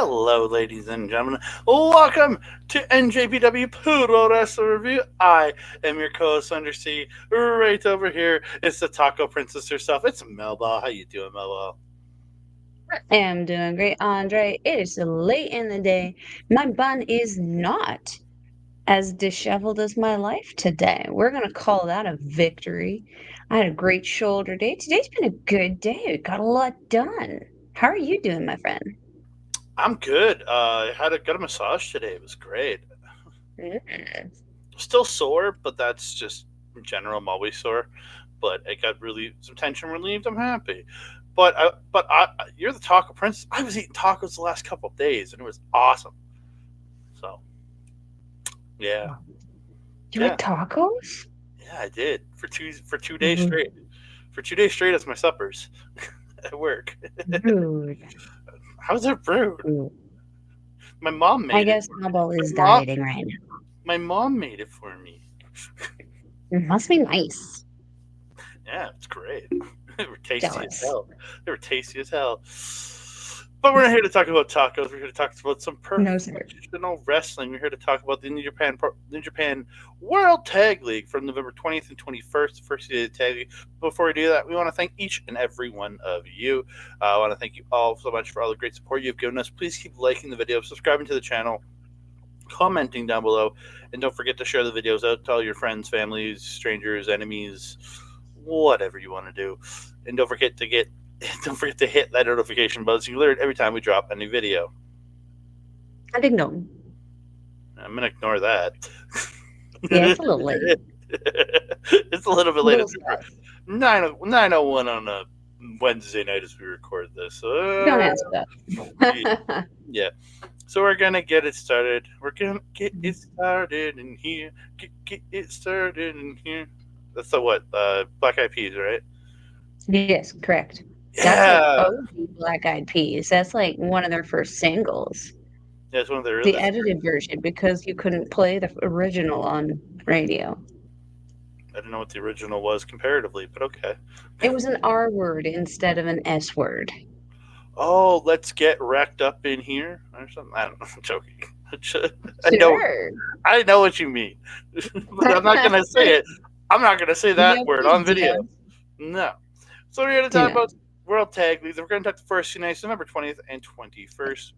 Hello, ladies and gentlemen. Welcome to NJPW Puroresu Review. I am your co-host Undersea. Right over here is the Taco Princess herself. It's Melball. How you doing, Melball? I am doing great, Andre. It is late in the day. My bun is not as disheveled as my life today. We're going to call that a victory. I had a great shoulder day. Today's been a good day. Got a lot done. How are you doing, my friend? I'm good. I got a massage today. It was great. Mm. Still sore, but that's just in general. I'm always sore, but it got really some tension relieved. I'm happy. You're the Taco Princess. I was eating tacos the last couple of days, and it was awesome. So yeah, You yeah. like tacos? Yeah, I did for 2 days Rude. straight. For 2 days straight, that's my suppers at work. Rude. How's that rude? Rude. My mom I made it guess for me. Snowball is My mom, dieting right now. my mom made it for me. It must be nice. Yeah, it's great. They were tasty as Jealous. hell. They were tasty as hell. But we're not here to talk about tacos. We're here to talk about some No, sir. professional wrestling. We're here to talk about the New Japan World Tag League from November 20th and 21st, the first day of the tag league. Before we do that, we want to thank each and every one of you. I want to thank you all so much for all the great support you've given us. Please keep liking the video, subscribing to the channel, commenting down below, and don't forget to share the videos out to all your friends, families, strangers, enemies, whatever you want to do. And don't forget to hit that notification button so you learn every time we drop a new video. I didn't know. I'm gonna ignore that. Yeah, it's a little late. It's a little bit A late. little It's sad. 9:01 on a Wednesday night as we record this. Don't answer Yeah, that. yeah. So we're gonna get it started. We're gonna get it started in here. Get it started in here. That's the what? Black Eyed Peas, right? Yes, correct. That's like Yeah. OG Black Eyed Peas. That's like one of their first singles. Yeah, it's one of their The earliest. edited version because you couldn't play the original on radio. I don't know what the original was comparatively, but okay. It was an R word instead of an S word. Oh, let's get wrecked up in here or something. I don't know. I'm joking. I know. Sure. I know what you mean, but I'm not gonna say it. I'm not gonna say that Yep, word he on video. does. No. So we're gonna He talk about does. World Tag Leagues. We're gonna talk the first two nights, November 20th and 21st.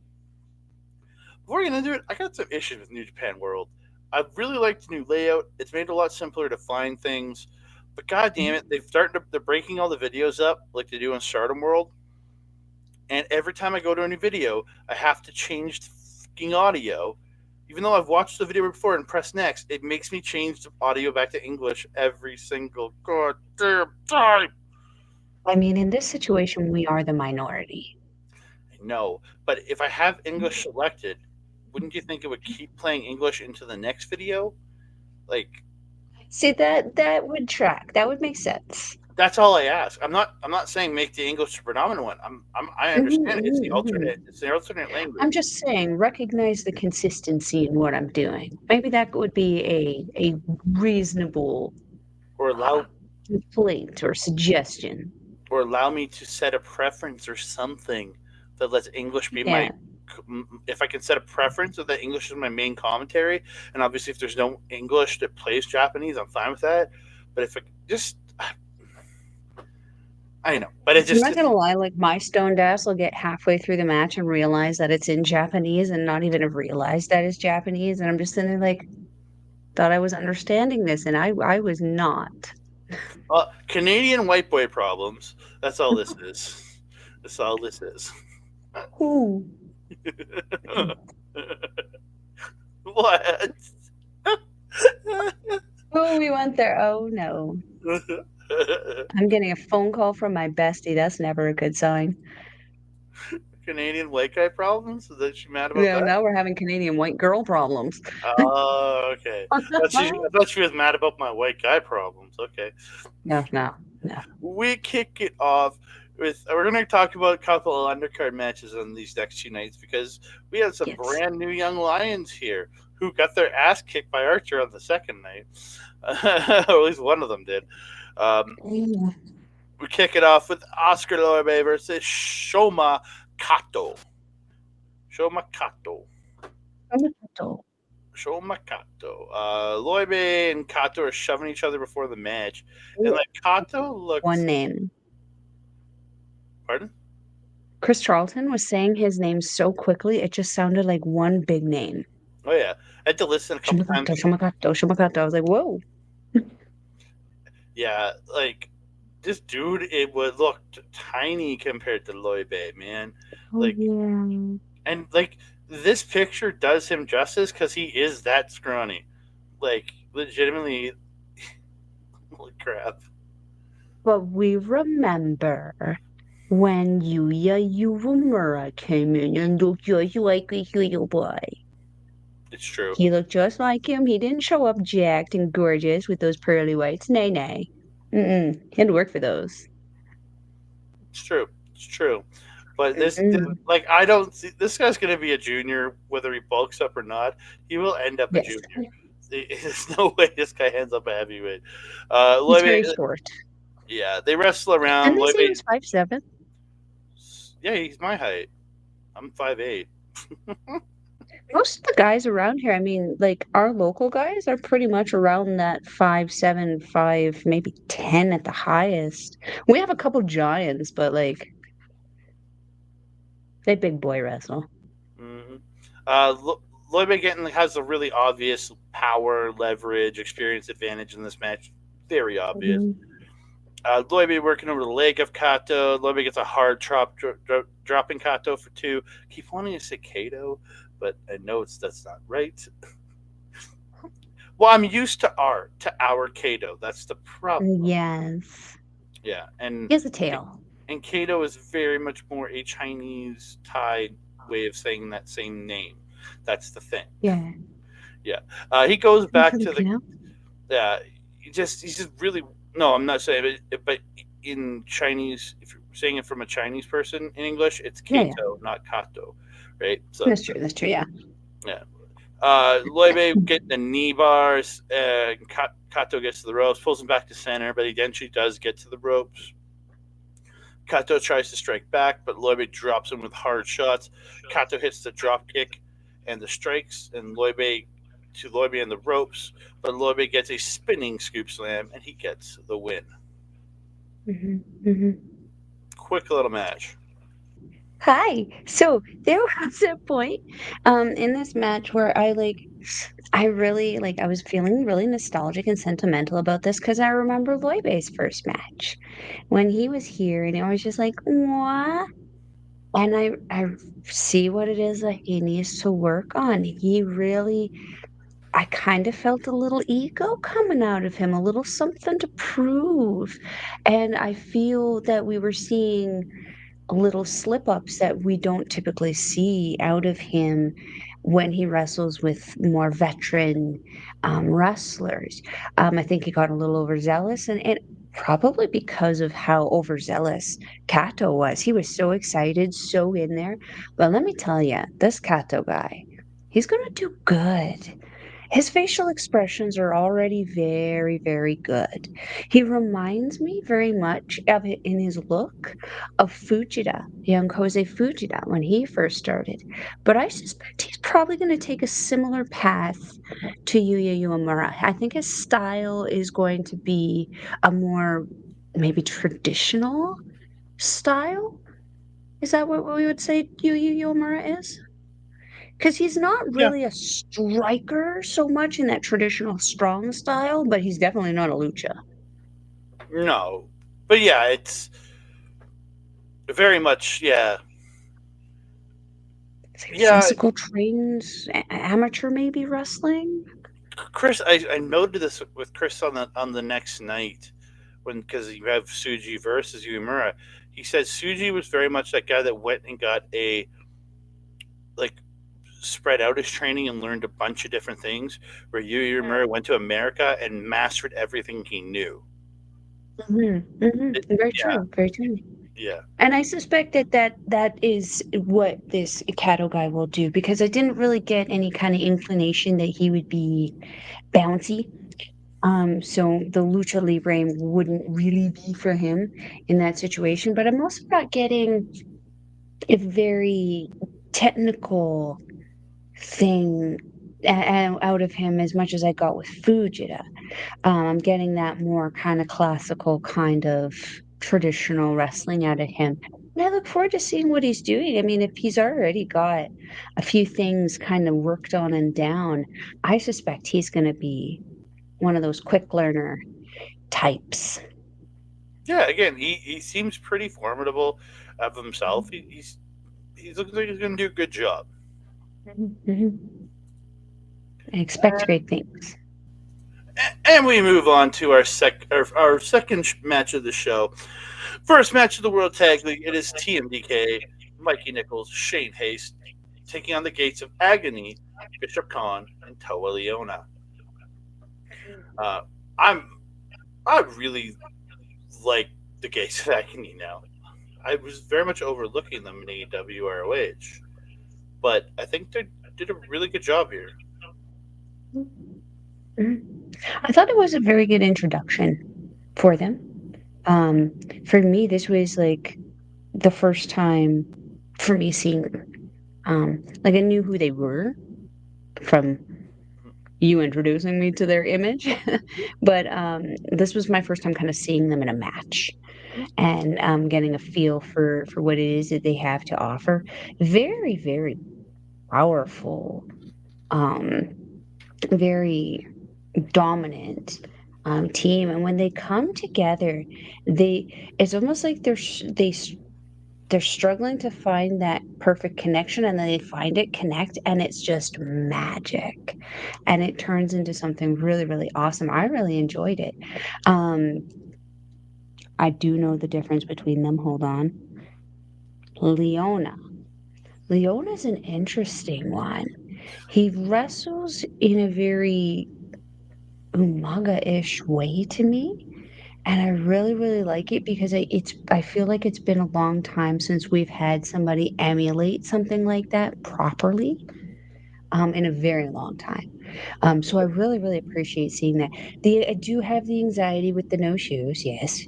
Before we're gonna do it, I got some issues with New Japan World. I really like the new layout. It's made it a lot simpler to find things. But god damn it, they're breaking all the videos up like they do in Stardom World. And every time I go to a new video, I have to change the fucking audio. Even though I've watched the video before and press next, it makes me change the audio back to English every single goddamn time. I mean, in this situation, we are the minority. I know, but if I have English selected, wouldn't you think it would keep playing English into the next video? Like, See, that would track. That would make sense. that's all I ask. I'm not saying make the English the predominant one. I Mhm, understand it's mhm, the mhm. alternate. It's the alternate I'm language. just saying, recognize the consistency in what I'm doing. Maybe that would be a reasonable Or uh, allow complaint or suggestion. or allow me to set a preference or something that lets English be my. Yeah. If I can set a preference so that English is my main commentary, and obviously if there's no English that plays Japanese, I'm fine with that. But if it just, I know, but it I'm just not gonna lie, like my stoned ass will get halfway through the match and realize that it's in Japanese and not even have realized that it's Japanese. And I'm just sitting there like, thought I was understanding this, and I was not. Canadian white boy problems. That's all this is. That's all this is. Ooh. What? Oh, we went there. Oh no. I'm getting a phone call from my bestie. That's never a good sign. Canadian white guy problems? Is that she mad about Yeah, that? now we're having Canadian white girl problems. Oh, okay. I thought she was mad about my white guy problems. Okay. No, no, no. We kick it off with we're going to talk about a couple of undercard matches on these next two nights because we have some Yes. brand new young lions here who got their ass kicked by Archer on the second night. Or at least one of them did. Um, Mm. we kick it off with Oscar Lorbe versus Shoma Kato. Shomakato. Tomato. Shomakato. Loibe and Kato are shoving each other before the match, and Ooh, like Kato one looked. name. Pardon? Chris Charlton was saying his name so quickly, it just sounded like one big name. Oh yeah, I had to listen a couple Shumakato, times. Shumakato, Shumakato. I was like, whoa. Yeah, like this dude, it would look tiny compared to Loibe, man. Oh, Like, yeah. and like this picture does him justice because he is that scrawny. Like, legitimately, holy crap. But we remember when Yuya Uemura came in and looked just like a little boy. It's true. He looked just like him. He didn't show up jacked and gorgeous with those pearly whites. Nay, nay. Mm-mm. He had to work for those. It's true. It's true. But this, Mm-mm. like, I don't see this guy's going to be a junior, whether he bulks up or not. He will end up a Yes. junior. There's no way this guy ends up a heavyweight. He's Loibe, very short. yeah, they wrestle around. Didn't they say he Loibe, was 5'7"? yeah, he's my height. I'm 5'8". Most of the guys around here, I mean, like our local guys are pretty much around that 5'7", 5, maybe 10 at the highest. We have a couple giants, but like they big boy wrestle. Mm-hmm. Uh, Loibe getting has a really obvious power, leverage, experience advantage in this match. Very obvious. Mhm. Loibe working over the leg of Kato. Loibe gets a hard dropping Kato for two. Keep wanting to say Kato, but I know that's not right. Well, I'm used to our Kato. That's the problem. Yes. Yeah, He has a tail. and Kato is very much more a Chinese Thai way of saying that same name. That's the thing. Yeah. Yeah, he goes From back to the. Filipino. He's just really. No, I'm not saying it, but in Chinese, if you're saying it from a Chinese person in English, it's Yeah, yeah. Kato, not Kato, right? So That's true. That's true. Yeah. yeah. Loibe getting the knee bars. Kato gets to the ropes, pulls him back to center, but he eventually does get to the ropes. Kato tries to strike back, but Loibe drops him with hard shots. Kato hits the drop kick and the strikes, and Loibe in the ropes, but Loibe gets a spinning scoop slam, and he gets the win. Hmm. Hmm. Quick little match. Hi. So there was a point in this match where I really like I was feeling really nostalgic and sentimental about this because I remember Loibe's first match when he was here and I was just like, what? And I see what it is that he needs to work on. He really I kind of felt a little ego coming out of him, a little something to prove. And I feel that we were seeing little slip ups that we don't typically see out of him when he wrestles with more veteran wrestlers. I think he got a little overzealous, and probably because of how overzealous Kato was. He was so excited, so in there. But let me tell you, this Kato guy, he's going to do good. His facial expressions are already very, very good. He reminds me very much of it in his look of Fujita, young Jose Fujita, when he first started. But I suspect he's probably going to take a similar path to Yuya Uemura. I think his style is going to be a more maybe traditional style. Is that what we would say Yuya Uemura is? Because he's not Yeah. really a striker so much in that traditional strong style, but he's definitely not a lucha. No, but yeah, it's very much yeah, Is he yeah. physical trained amateur maybe wrestling? Chris, I noted this with Chris on the next night when because you have Suji versus Uemura. He said Suji was very much that guy that went and got a like spread out his training and learned a bunch of different things. Where Yu Mm. Uemura went to America and mastered everything he knew. Hmm. Hmm. It, Very yeah, true. Very true. yeah, And I suspect that is what this Kato guy will do because I didn't really get any kind of inclination that he would be bouncy. So the lucha libre wouldn't really be for him in that situation. But I'm also not getting a very technical thing out of him as much as I got with Fujita. I'm getting that more kind of classical, kind of traditional wrestling out of him. And I look forward to seeing what he's doing. I mean, if he's already got a few things kind of worked on and down, I suspect he's going to be one of those quick learner types. Yeah, again, he seems pretty formidable of himself. He's looking like he's going to do a good job. Mhm. I expect great things. And we move on to our second match of the show. First match of the World Tag League. It is TMDK, Mikey Nichols, Shane Haste taking on the Gates of Agony, Bishop Khan, and Toa Leona. Uh, I'm I really like the Gates of Agony now. I was very much overlooking them in AEW ROH, but I think they did a really good job here. Mhm. I thought it was a very good introduction for them. Um, for me, this was like the first time for me seeing them. Like I knew who they were from you introducing me to their image, but this was my first time kind of seeing them in a match and getting a feel for what it is that they have to offer. Very, very powerful, um, very dominant team, and when they come together, they it's almost like they're struggling to find that perfect connection, and then they find it, connect, and it's just magic, and it turns into something really, really awesome. I really enjoyed it. um I do know the difference between them. Hold on. Leona's an interesting one. He wrestles in a very umaga-ish way to me, and I really, really like it because I feel like it's been a long time since we've had somebody emulate something like that properly, in a very long time. So I really, really appreciate seeing that. I do have the anxiety with the no shoes, yes,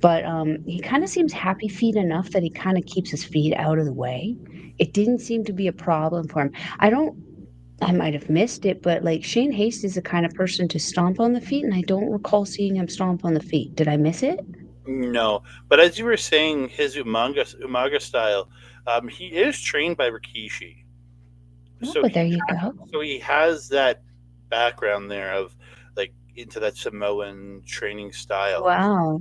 but he kind of seems happy feet enough that he kind of keeps his feet out of the way. It didn't seem to be a problem for him. I don't I might have missed it, but like Shane Haste is the kind of person to stomp on the feet, and I don't recall seeing him stomp on the feet. Did I miss it? No, but as you were saying, his Umaga style, he is trained by Rikishi, Oh, so but there you go. he has that background there of like into that Samoan training style. Wow.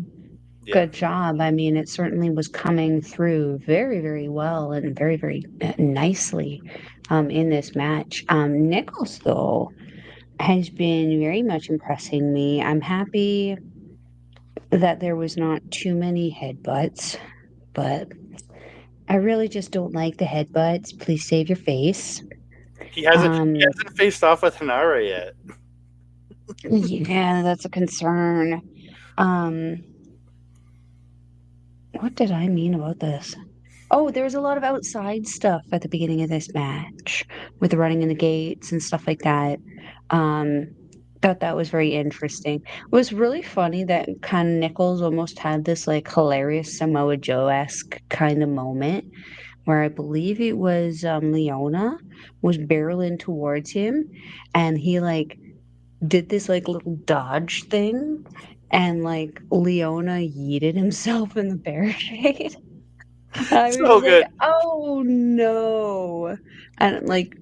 Yeah, Good job. I mean, it certainly was coming through very, very well and very, very nicely in this match. Nichols, though, has been very much impressing me. I'm happy that there was not too many headbutts, but I really just don't like the headbutts. Please save your face. he Um, hasn't faced off with Hanara yet. yeah, that's a concern. Um, what did I mean about this? Oh, there was a lot of outside stuff at the beginning of this match with the running in the gates and stuff like that. Um, thought that was very interesting. It was really funny that kind of Nichols almost had this like hilarious Samoa Joe-esque kind of moment where I believe it was Leona was barreling towards him, and he like did this like little dodge thing, and like Leona yeeted himself in the barricade. I So was like, good. "Oh, no." And, like,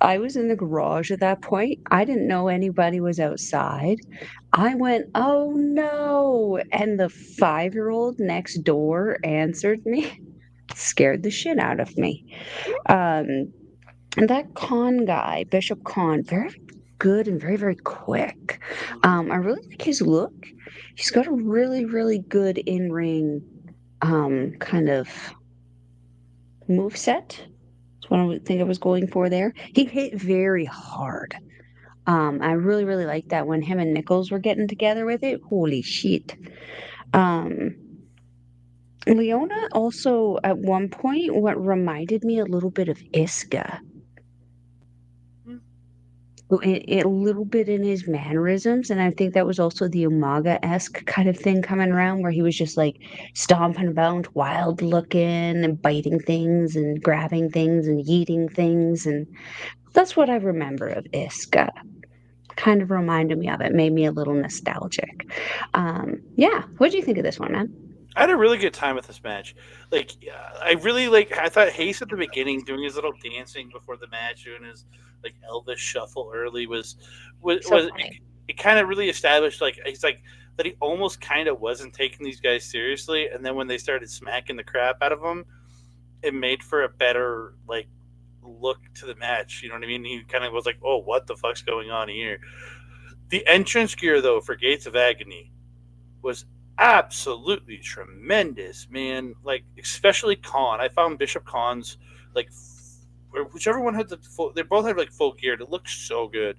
I was in the garage at that point. I didn't know anybody was outside. I went, "Oh, no." And the five-year-old next door answered me. Scared the shit out of me. Um, and that Khan guy, Bishop Khan, very good and very, very quick. I really like his look. He's got a really, really good in-ring, kind of move set. That's what I would think I was going for there. He hit very hard. I really, really liked that when him and Nichols were getting together with it. Holy shit. Um, Leona also at one point what reminded me a little bit of Iska. A little bit in his mannerisms, and I think that was also the Umaga-esque kind of thing coming around where he was just, like, stomping about, wild looking and biting things and grabbing things and eating things, and that's what I remember of Iska. Kind of reminded me of it, made me a little nostalgic. Yeah, what do you think of this one, man? I had a really good time with this match. Like, I really like. I thought Hayes at the beginning doing his little dancing before the match, doing his like Elvis shuffle early So was funny. it kind of really established like he's like that he almost kind of wasn't taking these guys seriously, and then when they started smacking the crap out of him, it made for a better like look to the match. You know what I mean? He kind of was like, "Oh, what the fuck's going on here?" The entrance gear though for Gates of Agony was absolutely tremendous, man. Like especially Khan. I found Bishop Khan's like whichever one had the full. They both had like full gear. It looked so good.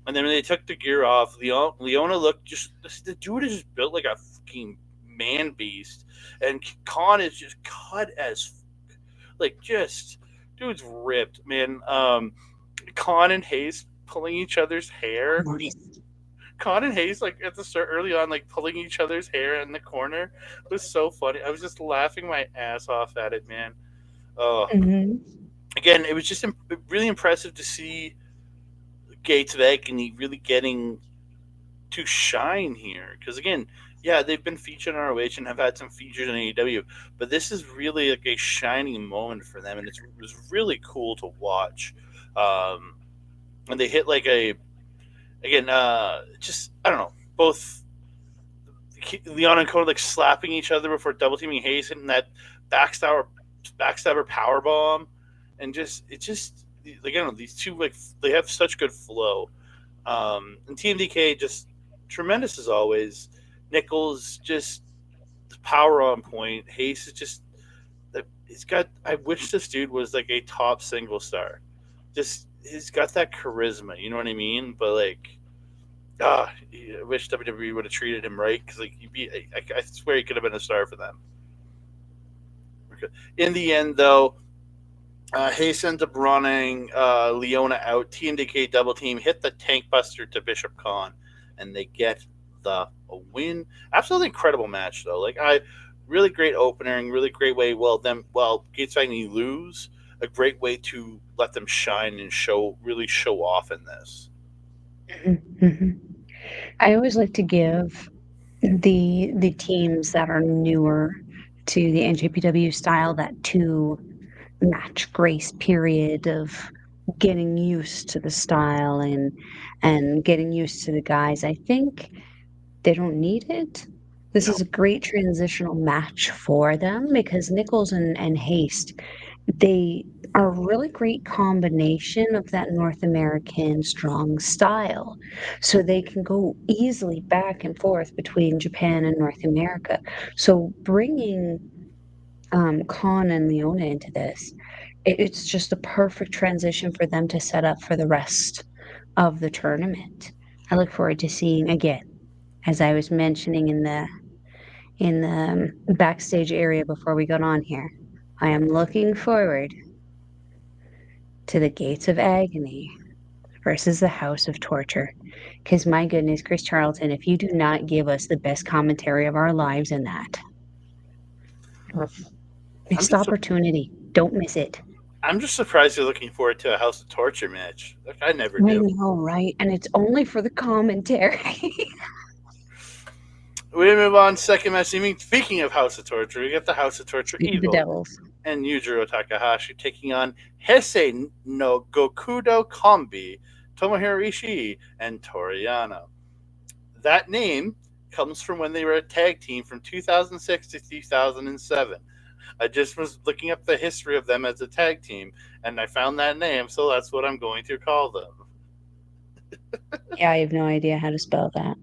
And then when they took the gear off, Leona looked just the dude is just built like a fucking man beast, and Khan is just cut as like just dude's ripped, man. Khan and Hayes pulling each other's I hair. noticed. Con and Hayes, like at the start early on, like pulling each other's hair in the corner was so funny. I was just laughing my ass off at it, man. Oh, Mhm. again, it was just really impressive to see Gates of Agony really getting to shine here. Because again, yeah, they've been featured on ROH and have had some features in AEW, but this is really like a shining moment for them, and it was really cool to watch. Um, and they hit like a again, just I don't know, both Leon and Cody like slapping each other before double teaming Hayes and that backstabber power bomb, and just it just again these two like they have such good flow. And TMDK just tremendous as always. Nichols just power on point. Hayes is just he's got. I wish this dude was like a top single star. Just he's got that charisma. You know what I mean? But like I wish WWE would have treated him right because like he'd be. I swear he could have been a star for them. In the end, though, Hayes ends up running Leona out. TMDK double team hit the tank buster to Bishop Khan, and they get the win. Absolutely incredible match though. Like I really great opening, really great way. Well Gates Agnew lose, a great way to let them shine and show off in this. Mhm, mhm. I always like to give the teams that are newer to the NJPW style that 2 match grace period of getting used to the style and getting used to the guys. I think they don't need it. This No, is a great transitional match for them because Nichols and Haste, they are a really great combination of that North American strong style. So they can go easily back and forth between Japan and North America. So bringing Khan and Leona into this, it's just a perfect transition for them to set up for the rest of the tournament. I look forward to seeing again, as I was mentioning in the backstage area before we got on here. I am looking forward to the Gates of Agony versus the House of Torture. Because my goodness, Chris Charlton, if you do not give us the best commentary of our lives in that, I'm missed just opportunity. Don't miss it. I'm just surprised you're looking forward to a House of Torture match. Like I never I do. know, right? And it's only for the commentary. We move on. Second match. I mean, speaking of House of Torture, we got the House of Torture The Evil Devils. and Yujiro Takahashi taking on Heisei no Gokudo Kombi, Tomohiro Ishii, and Toriano. That name comes from when they were a tag team from 2006 to 2007. I just was looking up the history of them as a tag team, and I found that name, so that's what I'm going to call them. Yeah, I have no idea how to spell that.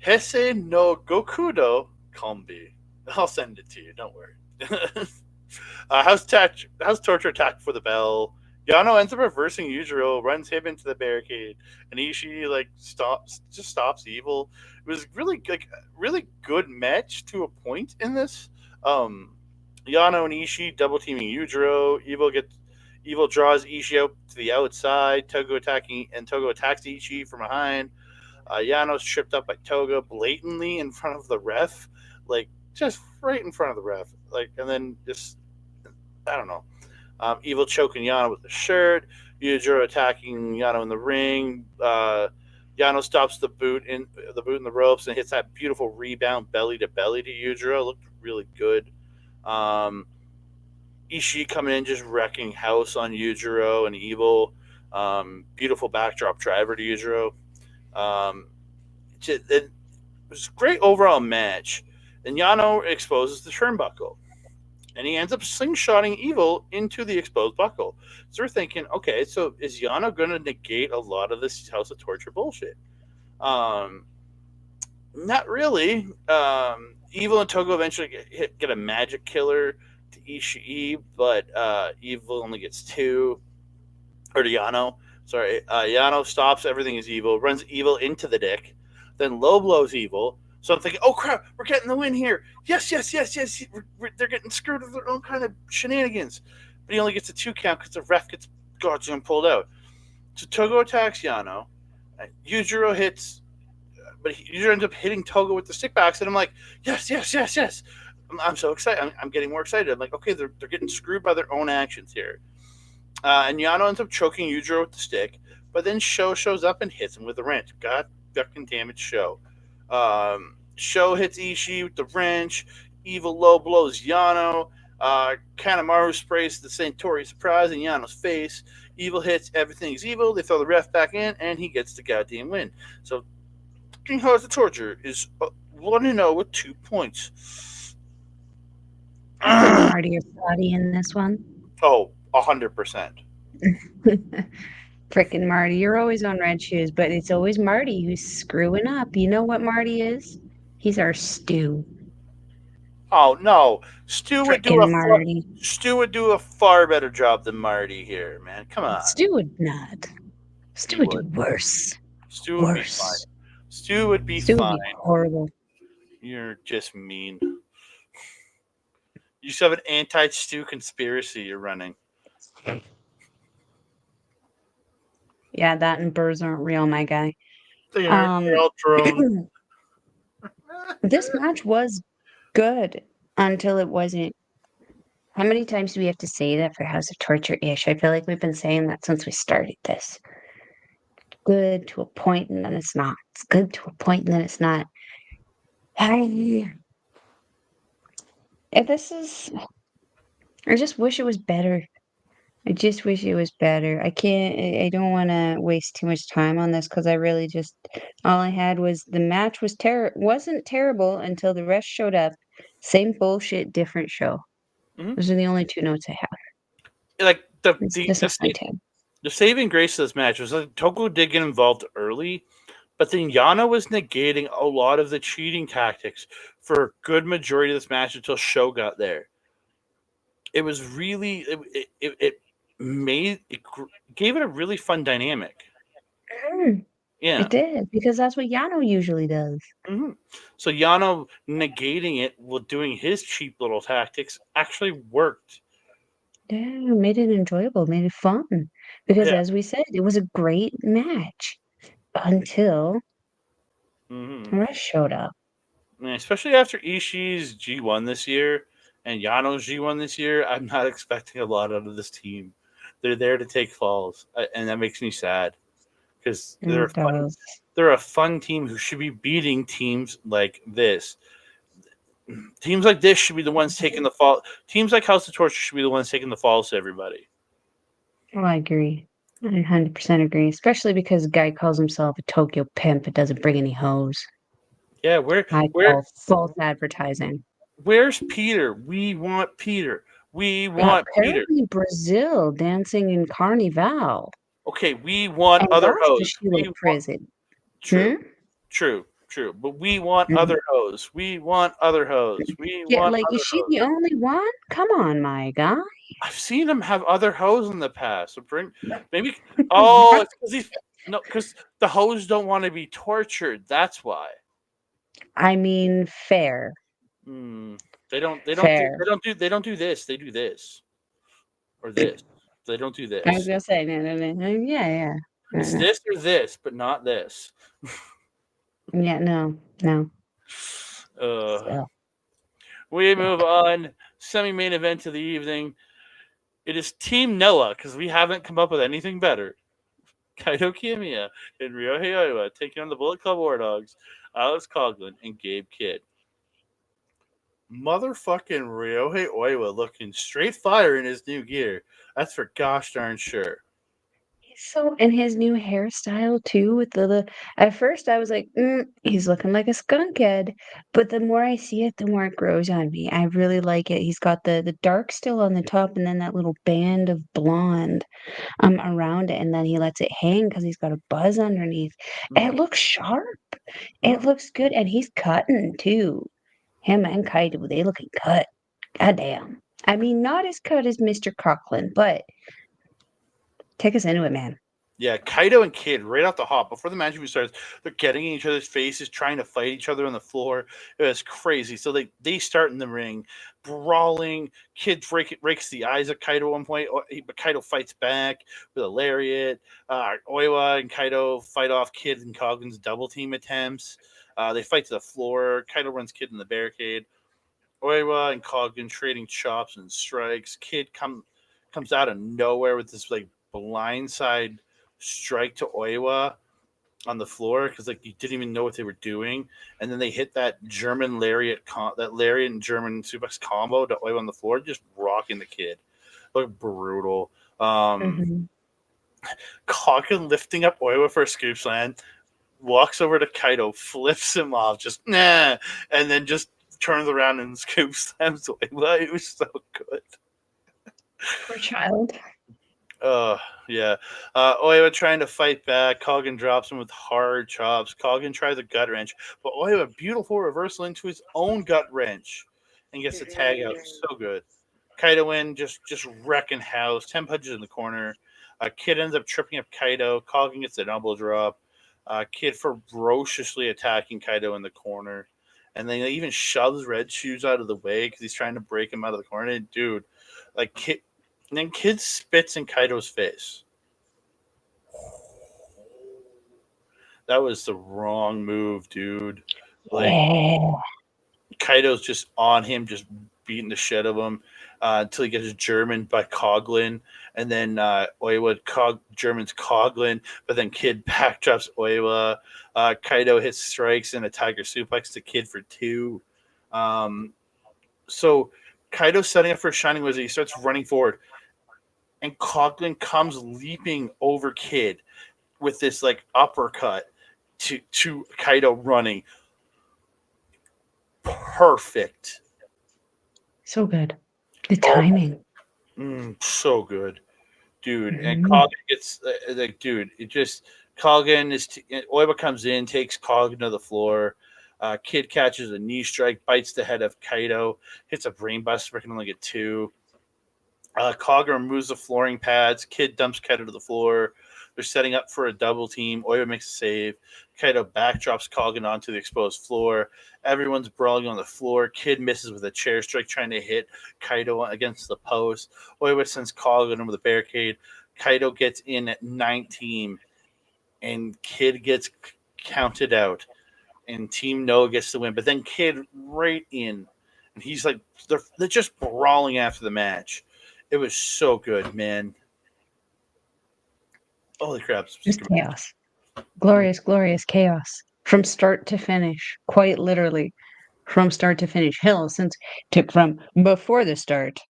Heisei no Gokudo Kombi. I'll send it to you, don't worry. How's Torture attack for the bell? Yano ends up reversing Yujiro, runs him into the barricade, and Ishii like stops Evil. It was really good match to a point in this. Um, Yano and Ishii double teaming Yujiro. Evil draws Ishii out to the outside. Togo attacks Ishii from behind. Yano's tripped up by Toga blatantly in front of the ref, like just right in front of the ref, like, and then just I don't know. Evil choking Yano with the shirt. Yujiro attacking Yano in the ring. Yano stops the boot in the ropes and hits that beautiful rebound belly to belly to Yujiro. Looked really good. Um, Ishii coming in just wrecking house on Yujiro and Evil. Beautiful backdrop driver to Yujiro. Um, it was a great overall match. And Yano exposes the turnbuckle. And he ends up slingshotting Evil into the exposed buckle. So we're thinking, okay, so is Yano going to negate a lot of this House of Torture bullshit? Um, Not really. Evil and Togo eventually get a magic killer to Ishii, but Evil only gets two. Or to Yano. Sorry. Yano stops everything is evil, runs Evil into the dick, then low blows Evil. So I'm thinking, oh crap, we're getting the win here. Yes, yes, yes, yes. They're getting screwed with their own kind of shenanigans. But he only gets a 2 count because the ref gets goddamn pulled out. So Togo attacks Yano. Yujiro hits, but Yujiro ends up hitting Togo with the stick backs, and I'm like, yes, yes, yes, yes. I'm so excited. I'm getting more excited. I'm like, okay, they're getting screwed by their own actions here. And Yano ends up choking Yujiro with the stick, but then Sho shows up and hits him with a wrench. God fucking damn it, Sho. Sho hits Ishii with the wrench. Evil low blows Yano. Kanemaru sprays the Centauri surprise in Yano's face. Evil hits everything's evil. They throw the ref back in, and he gets the goddamn win. So, King Hearts of Torture is 1-0 with 2 points. I think Marty is Scotty in this one. Oh, 100%. Frickin' Marty, you're always on red shoes, but it's always Marty who's screwing up. You know what Marty is? He's our stew. Oh no, Stu would do a Frickin' far, Marty. Stu would do a far better job than Marty here, man. Come on, Stu would not. Stu he would do would. worse. Stu would be fine. Worse. Stu would be Stu would fine. be horrible. You're just mean. You just have an anti-Stu conspiracy you're running. Yeah, that and birds aren't real, my guy. They're Um, all drones. this match was good until it wasn't. How many times do we have to say that for House of Torture ish? I feel like we've been saying that since we started this. Good to a point and then it's not. It's good to a point and then it's not. I, if this is, I just wish it was better. I just wish it was better. I can't, I don't want to waste too much time on this because I really just, all I had was the match wasn't terrible until the rest showed up. Same bullshit, different show. Hmm. Those are the only two notes I have. Like It's disappointing. the saving grace of this match was that Toko did get involved early, but then Yana was negating a lot of the cheating tactics for a good majority of this match until Sho got there. It was really it made it gave it a really fun dynamic. Mm, Yeah. it did because that's what Yano usually does. Hmm. So Yano negating it while doing his cheap little tactics actually worked. Yeah, made it enjoyable, made it fun. Because Yeah. as we said, it was a great match until Hmm. the rest showed up. Especially after Ishii's G1 this year and Yano's G1 this year, I'm not expecting a lot out of this team. They're there to take falls, and that makes me sad because It does. they're a fun team who should be beating teams like this. Teams like this should be the ones taking the fall. Teams like House of Torture should be the ones taking the falls to everybody. Oh, I agree. I 100% agree, especially because the guy calls himself a Tokyo pimp but doesn't bring any hoes. Yeah, I where call false advertising. where's Peter? We want Peter. We want Peter. Apparently, Brazil dancing in Carnival Okay, we want and other goes to hoes. Sheila We want prison. true, Hmm? true. But we want Mhm. other hoes. We want other hoes. We Yeah, want like, is other she hoes. the only one? Come on, my guy. I've seen him have other hoes in the past. So bring maybe. Oh, What? it's because he's no, because the hoes don't want to be tortured. That's why. I mean, fair. Hmm. They don't. They don't do. Fair. They don't do. They don't do this. They do this or this. They don't do I was this. gonna say, no, no, no, no, yeah, yeah, no, It's no, this or this, but not this. yeah, no, no. Uh, So, we move yuck. on. Semi-main event of the evening. It is Team Noah because we haven't come up with anything better. Kaito Kiyomiya and Ryohei Oiwa taking on the Bullet Club War Dogs, Alex Coughlin and Gabe Kidd. Motherfucking Ryohei Oiwa looking straight fire in his new gear. That's for gosh darn sure. So, and his new hairstyle too, with the at first I was like, he's looking like a skunk head, but the more I see it, the more it grows on me. I really like it. He's got the dark still on the top, and then that little band of blonde around it, and then he lets it hang because he's got a buzz underneath. Mm, It looks sharp. It mm. looks good, and he's cutting too. Him and Kaido, they looking cut. Goddamn. I mean, not as cut as Mr. Coughlin, but take us into it, man. Yeah, Kaido and Kid right off the hop before the match even starts, they're getting in each other's faces, trying to fight each other on the floor. It was crazy. So they start in the ring, brawling. Kid rakes the eyes of Kaido at one point, but Kaido fights back with a lariat. Oiwa and Kaido fight off Kid and Coggin's double team attempts. They fight to the floor. Kaido runs Kid in the barricade. Oiwa and Coggin trading chops and strikes. Kid comes out of nowhere with this like blindside strike to Oiwa on the floor because like you didn't even know what they were doing, and then they hit that German lariat, that lariat and German suplex combo to Oiwa on the floor, just rocking the Kid. Look brutal. Um, Mhm. Coggin lifting up Oiwa for a scoop slam, walks over to Kaido, flips him off, just nah, and then just turns around and scoop slams Oiwa. It was so good. Poor child. Oh, yeah. Oiwa trying to fight back. Kogan drops him with hard chops. Kogan tries a gut wrench, but Oiwa, beautiful reversal into his own gut wrench and gets the tag out. Mhm. So good. Kaido in, just wrecking house. 10 punches in the corner. Kid ends up tripping up Kaido. Kogan gets an elbow drop. Kid ferociously attacking Kaido in the corner. And then he even shoves Red Shoes out of the way because he's trying to break him out of the corner. And dude, like Kid, and then Kid spits in Kaido's face. That was the wrong move, dude. Like Yeah. Kaido's just on him, just beating the shit of him until he gets German by Coglin, and then Oiwa German's Coglin, but then Kid backdrops Oiwa. Kaido hits strikes and a Tiger suplex to Kid for two. Um, so Kaido's setting up for a Shining Wizard. He starts running forward, and Coglin comes leaping over Kid with this like uppercut to Kaido running. Perfect. So good. The Oh, timing. so good, dude. And Mhm. Coggin gets like, dude, it just Coggin is Oiwa comes in, takes Coggin to the floor. Kid catches a knee strike, bites the head of Kaido, hits a brainbuster, but can only get two. Cogger removes the flooring pads. Kid dumps Kaido to the floor. They're setting up for a double team. Oiwa makes a save. Kaido backdrops Coggin onto the exposed floor. Everyone's brawling on the floor. Kid misses with a chair strike trying to hit Kaido against the post. Oiwa sends Coggin over the barricade. Kaido gets in at 19, and Kid gets counted out. And Team Noah gets the win. But then Kid right in, and he's like, they're just brawling after the match. It was so good, man. Holy crap! Just chaos. Glorious, glorious chaos. From start to finish. Quite literally. From start to finish. Hell, since took from before the start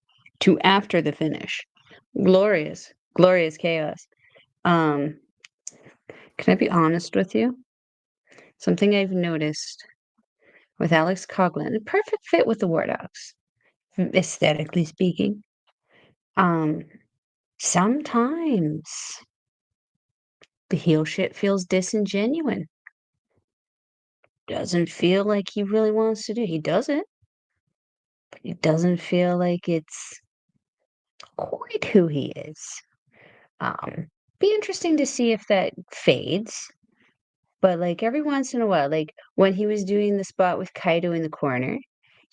to after the finish. Glorious, glorious chaos. Um, can I be honest with you? Something I've noticed with Alex Coughlin, a perfect fit with the War Dogs, aesthetically speaking. Um, sometimes the heel shit feels disingenuous. Doesn't feel like he really wants to do. He does it, but it doesn't feel like it's quite who he is. Be interesting to see if that fades. But like every once in a while, like when he was doing the spot with Kaido in the corner,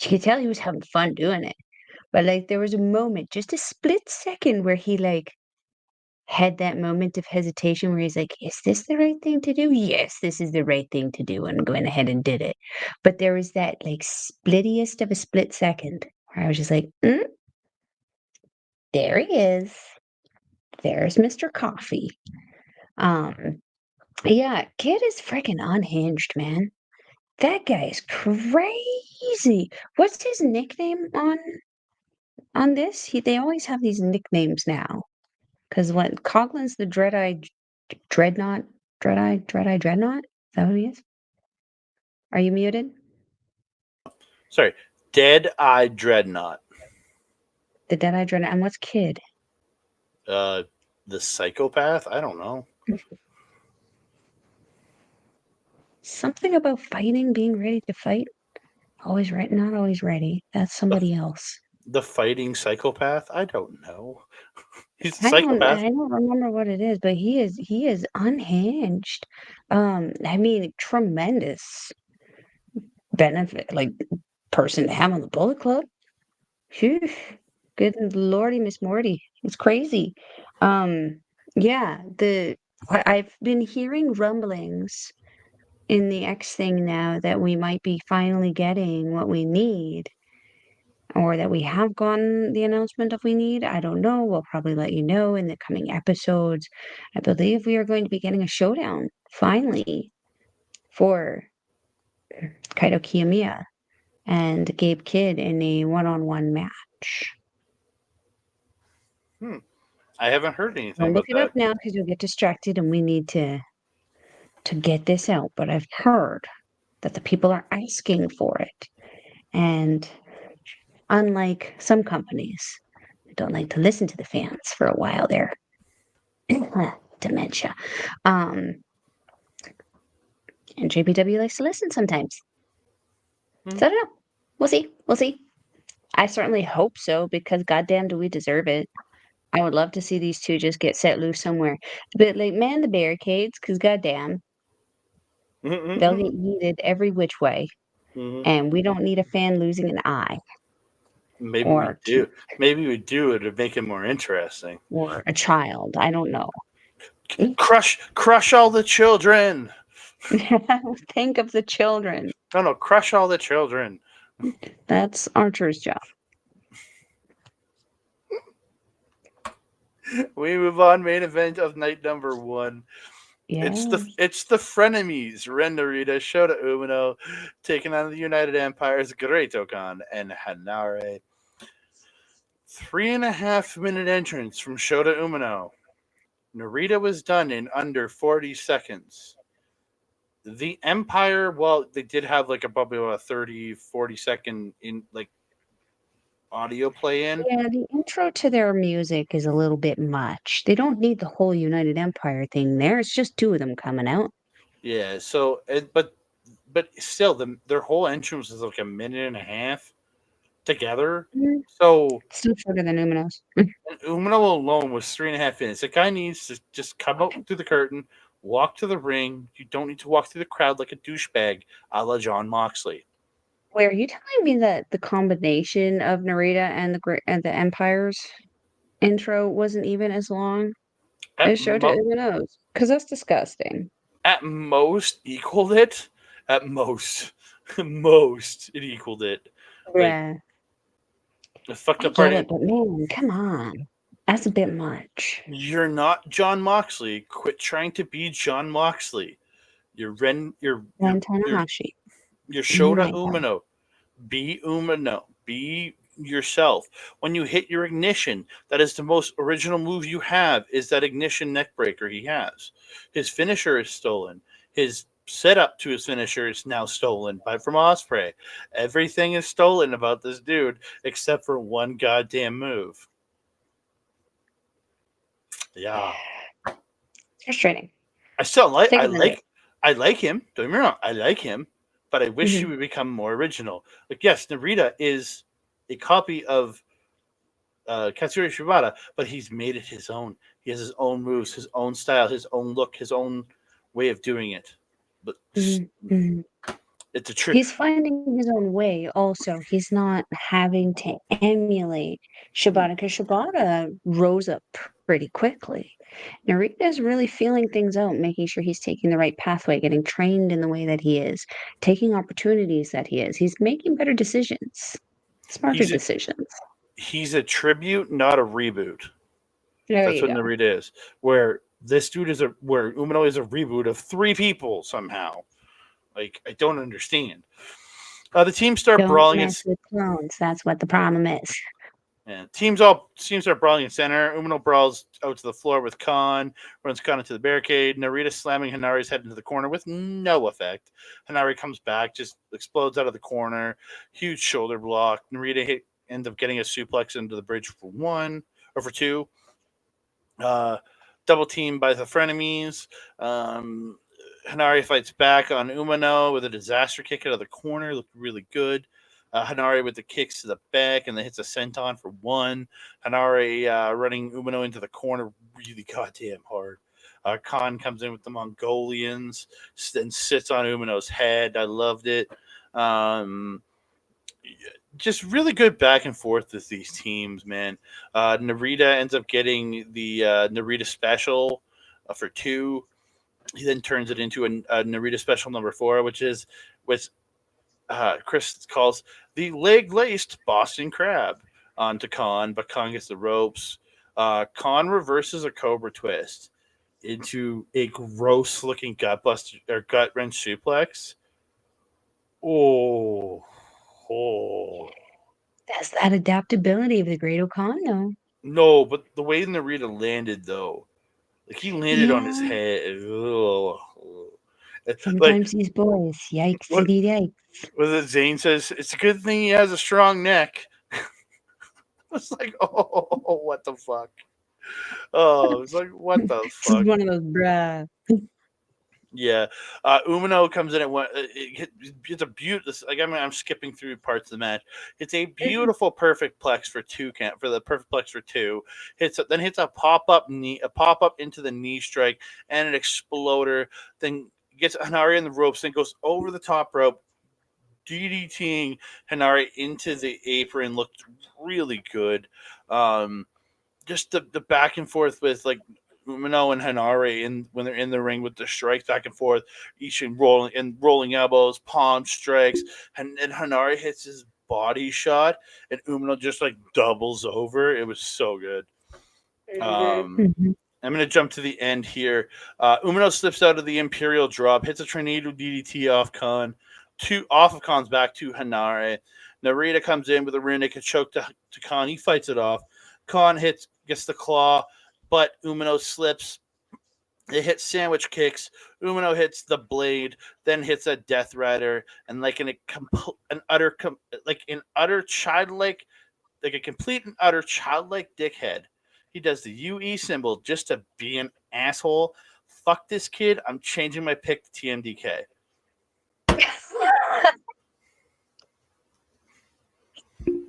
you could tell he was having fun doing it. But like there was a moment, just a split second, where he like had that moment of hesitation where he's like, "Is this the right thing to do? Yes, this is the right thing to do," and went ahead and did it. But there was that, like, splittiest of a split second where I was just like, "Mm, there he is. There's Mr. Coffee." Um, yeah, kid is freaking unhinged, man. That guy is crazy. What's his nickname on this? They always have these nicknames now. Because what Coughlin's the Dreadnought, Dreadnought? Is that what he is? Are you muted? Sorry, Dead Eye Dreadnought. The Deadeye Dreadnought. And what's Kid? Uh, the psychopath. I don't know. Something about fighting, being ready to fight. Always right, not always ready. That's The somebody else. the fighting psychopath. I don't know. He's a I don't psychopath. I don't remember what it is, but he is unhinged. I mean, tremendous benefit, like person to have on the Bullet Club. Phew. Good lordy, Miss Morty. It's crazy. Um, yeah, I've been hearing rumblings in the X thing now that we might be finally getting what we need, or that we have gotten the announcement of we need. I don't know. We'll probably let you know in the coming episodes. I believe we are going to be getting a showdown finally for Kaito Kiyomiya and Gabe Kidd in a one-on-one match. Hmm. I haven't heard anything Don't look about it up that. now because you'll get distracted and we need to get this out. But I've heard that the people are asking for it. And unlike some companies that don't like to listen to the fans for a while there, dementia. Um, and JPW likes to listen sometimes. Hmm. So I don't know. We'll see. We'll see. I certainly hope so because goddamn do we deserve it. I would love to see these two just get set loose somewhere. But like man the barricades, because goddamn, they'll Mm-hmm. get yeeted every which way. Hmm. And we don't need a fan losing an eye Maybe we or do. Maybe we do it to make it more interesting. or a child. I don't know. Crush all the children. Think of the children. No, no, crush all the children. That's Archer's job. We move on. Main event of night number one. Yes. It's the frenemies Ren Narita, Shota Umino, taking on the United Empire's Great-O-Khan and Hanare. 3.5 minute entrance from Shota Umino. Narita was done in under 40 seconds. The Empire, well, they did have like probably about a 30-40 second in like audio play in. Yeah, the intro to their music is a little bit much. They don't need the whole United Empire thing there. It's just two of them coming out. Yeah, so but still their whole entrance is like a minute and a half together. Mm, So still shorter than Umino's. Umino alone was 3.5 minutes. The guy needs to just come out through the curtain, walk to the ring. You don't need to walk through the crowd like a douchebag, a la John Moxley. Wait, are you telling me that the combination of Narita and the Empire's intro wasn't even as long At as Shota mo- Umino's? Because that's disgusting. at most equaled it. At most, most it equaled it. Like Yeah, the fucked I up part get is it, but man, come on. That's a bit much. you're not John Moxley. Quit trying to be John Moxley. You're Ren. Ren Tanahashi. You're Shota Naito. Umino. Be Umino. Be yourself. When you hit your ignition, that is the most original move you have. Is that ignition neckbreaker he has? His finisher is stolen. His setup to his finisher is now stolen by from Osprey. Everything is stolen about this dude except for one goddamn move. Yeah, Frustrating. I still like. Take a visit. I like him. Don't get me wrong. I like him, but I wish he Mhm. would become more original. Like yes, Narita is a copy of Katsuri Shibata, but he's made it his own. He has his own moves, his own style, his own look, his own way of doing it. But Mhm. Mhm. It's a true. He's finding his own way also. He's not having to emulate Shibata because Shibata rose up pretty quickly. Narita's really feeling things out, making sure he's taking the right pathway, getting trained in the way that he is, taking opportunities that he is. He's making better decisions, smarter He's a, decisions. he's a tribute, not a reboot. There That's you what go. Narita is. Where Umino is a reboot of three people somehow. Like I don't understand. The teams start Don't brawling in. mess with clones. That's what the problem is. Yeah, teams start brawling in center. Umino brawls out to the floor with Khan, runs Khan into the barricade. Narita slamming Hanari's head into the corner with no effect. Hanari comes back, just explodes out of the corner. Huge shoulder block. Ends up getting a suplex into the bridge for one or for two. Uh, Double team by the frenemies. Um, Hanari fights back on Umino with a disaster kick out of the corner. Looked really good. Hanari with the kicks to the back and then hits a senton for one. Hanari running Umino into the corner really goddamn hard. Khan comes in with the Mongolians and sits on Umino's head. I loved it. Um, just really good back and forth with these teams, man. Narita ends up getting the Narita special for two. He then turns it into a Narita special number four, which Chris calls the leg laced Boston Crab onto Khan, but Khan gets the ropes. Khan reverses a Cobra twist into a gross looking gut buster or gut wrench suplex. Oh, oh. That's that adaptability of the great Okano. No, but the way Narita landed though, like he landed on his Yeah, head. Ugh. Like sometimes these boys, yikes, what yikes. was it? Zane says it's a good thing he has a strong neck. It's like, oh, what the fuck? Oh, it's like, what the This is fuck? one of those bruh. Yeah, Umino comes in at one. It's a beautiful. Like I'm skipping through parts of the match. It's a beautiful, perfect plex for two. For the perfect plex for two. Hits a pop up into the knee strike, and an exploder. Then gets Hanari in the ropes, then goes over the top rope, DDTing Hanari into the apron. Looked really good. Um, just the back and forth with like Umino and Hanare in when they're in the ring with the strikes back and forth, each in rolling elbows, palm strikes, and Hanare hits his body shot, and Umino just like doubles over. It was so good. Um, Mhm. I'm gonna jump to the end here. Umino slips out of the Imperial drop, hits a tornado DDT off Khan, off of Khan's back to Hanare. Narita comes in with a rear naked choke to Khan. He fights it off. Khan gets the claw, but Umino slips. It hits sandwich kicks. Umino hits the blade, then hits a Death Rider, and like an utter childlike, like a complete and utter childlike dickhead. He does the UE symbol just to be an asshole. Fuck this kid. I'm changing my pick to TMDK.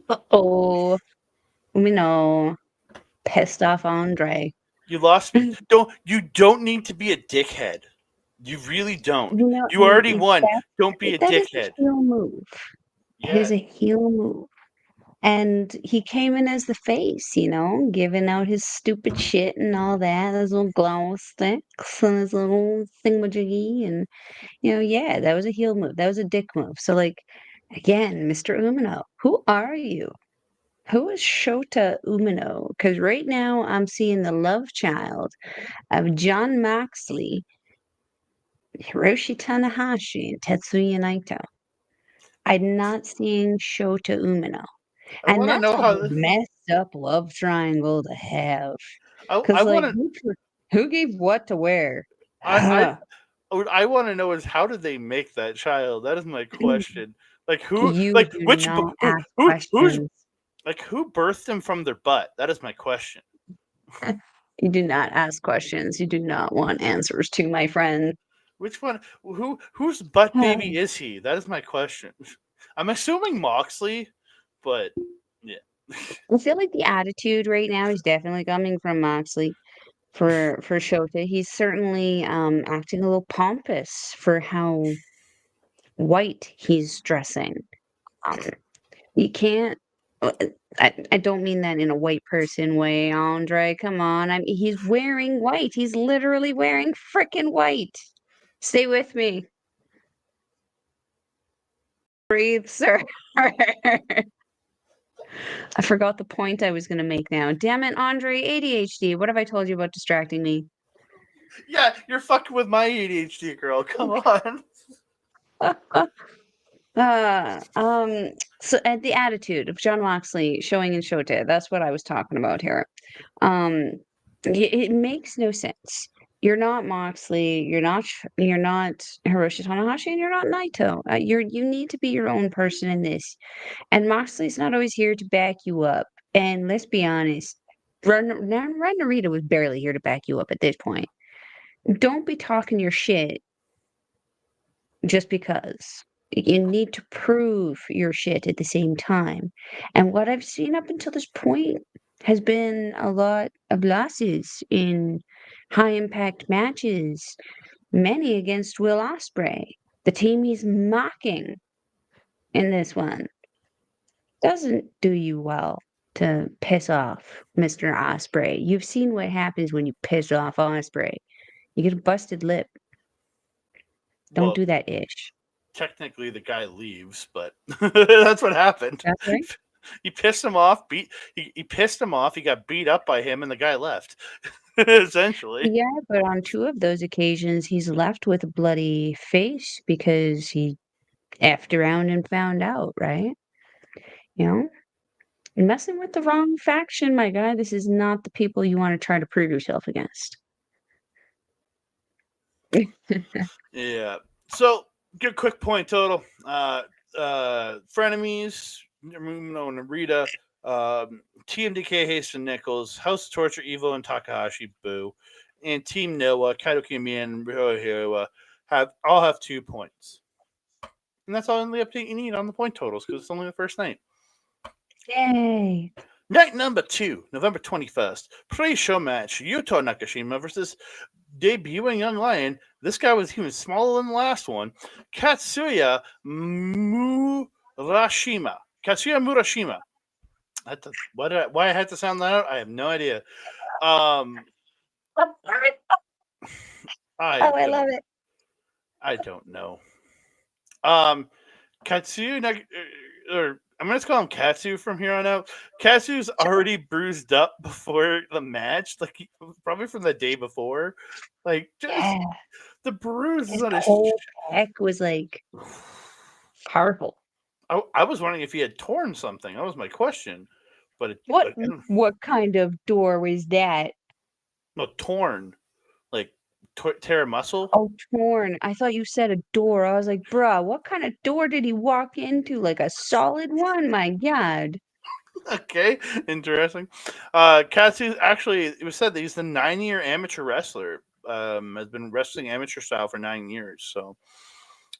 Uh-oh. We know. Pissed off Andre. You lost me. You You don't need to be a dickhead. You really don't. know, You already and won. Don't be a that is a dickhead. heel move. It Yeah. is a heel move. And he came in as the face, giving out his stupid shit and all that, his little glow sticks and his little thingamajiggy. And, yeah, that was a heel move. That was a dick move. So, like, again, Mr. Umino, who are you? Who is Shota Umino? Because right now I'm seeing the love child of John Moxley, Hiroshi Tanahashi, and Tetsuya Naito. I'm not seeing Shota Umino. I And want to that's know a how. messed up love triangle to have. I Cause want like to. who gave what to wear? I Huh. I want to know is how did they make that child? That is my question. Like who? You Like do which? not Who? ask Who's questions. like who birthed him from their butt? That is my question. You do not ask questions. You do not want answers to my friend. Which one? Whose butt baby is he? That is my question. I'm assuming Moxley, but yeah. I feel like the attitude right now is definitely coming from Moxley for Shota. He's certainly acting a little pompous for how white he's dressing. Um, you can't. uh, I don't mean that in a white person way, Andre. Come on. I mean, he's wearing white. He's literally wearing frickin' white. Stay with me. Breathe, sir. I forgot the point I was going to make now. Damn it, Andre. ADHD. What have I told you about distracting me? Yeah, you're fucking with my ADHD, girl. Come on. Uh, um, so the attitude of John Moxley showing in Showtime, that's what I was talking about here. Um, it makes no sense. You're not Moxley, you're not Hiroshi Tanahashi, and you're not Naito. You need to be your own person in this. And Moxley's not always here to back you up. And let's be honest, Ren Narita was barely here to back you up at this point. Don't be talking your shit just because. You need to prove your shit at the same time. And what I've seen up until this point has been a lot of losses in high impact matches, many against Will Ospreay. The team he's mocking in this one doesn't do you well to piss off Mr. Ospreay. You've seen what happens when you piss off Ospreay. You get a busted lip. Don't Well, do that ish. technically the guy leaves, but that's what happened. That's right. He pissed him off. He pissed him off. He got beat up by him, and the guy left. Essentially, Yeah, but on two of those occasions, he's left with a bloody face because he effed around and found out, right? You know, messing with the wrong faction, my guy. This is not the people you want to try to prove yourself against. yeah. So, good quick point total. Frenemies, Muno Narita, TMDK, Hasten Nichols, House of Torture, Evo, and Takahashi, Boo, and Team Noah, Kaito Kiyomiya, and Ryohira have 2 points. And that's all the update you need on the point totals because it's only the first night. Yay! Night number 2, November 21st. Pre-show match, Yuto Nakashima versus debuting young lion. This guy was even smaller than the last one. Katsuya Murashima. Katsuya Murashima. Why I had to sound that out, I have no idea. Um, Oh, I love it. I don't know. Um, Katsu, or I'm gonna call him Katsu from here on out. Katsu's already bruised up before the match, like probably from the day before. Like just Yeah, the bruises his on his. whole pack was like powerful. I was wondering if he had torn something. That was my question, but What again, what kind of door was that? no torn, like tear a muscle. Oh, torn. I thought you said a door. I was like, bruh, what kind of door did he walk into? Like a solid one? My God. Okay, interesting. Katsu actually, it was said that he's the 9-year amateur wrestler. Has been wrestling amateur style for 9 years. So,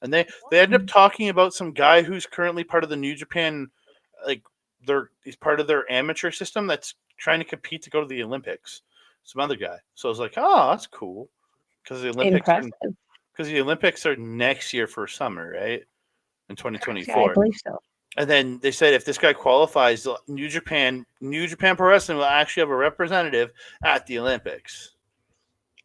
and they ended up talking about some guy who's currently part of the New Japan, like he's part of their amateur system that's trying to compete to go to the Olympics. Some other guy. So I was like, oh, that's cool because Impressive. the Olympics are next year for summer, right? In Yeah, I 2024. believe so. And then they said if this guy qualifies, New Japan Pro Wrestling will actually have a representative at the Olympics.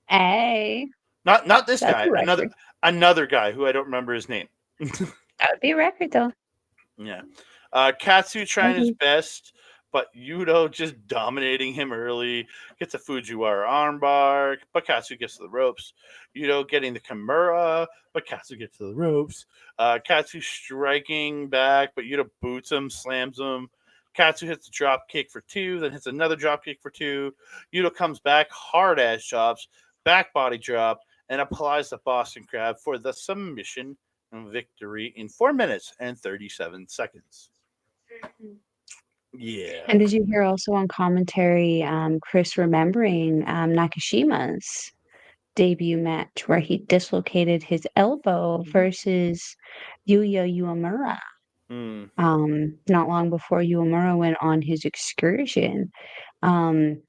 Hey, Not this that's guy, a record. another guy who I don't remember his name. That would be a record, though. Yeah. Katsu trying his Mhm. best, but Yudo just dominating him early. Gets a Fujiwara armbar, but Katsu gets to the ropes. Yudo getting the Kimura, but Katsu gets to the ropes. Katsu striking back, but Yudo boots him, slams him. Katsu hits a drop kick for 2, then hits another drop kick for 2. Yudo comes back, hard ass chops, back body drop, and applies the Boston Crab for the submission victory in 4 minutes and 37 seconds. Yeah. And did you hear also on commentary, Chris remembering Nakashima's debut match where he dislocated his elbow versus Yuya Uemura? Mm. Not long before Uemura went on his excursion. Um,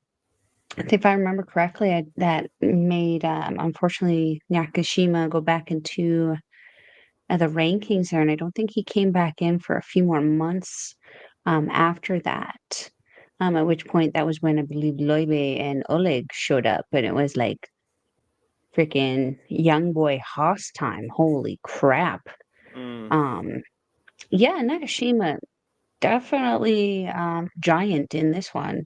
I think if I remember correctly, that made unfortunately Nakashima go back into the rankings there, and I don't think he came back in for a few more months after that. At which point that was when I believe Loibe and Oleg showed up, and it was like freaking young boy Haas time. Holy crap! Mm, Um, yeah, Nakashima definitely giant in this one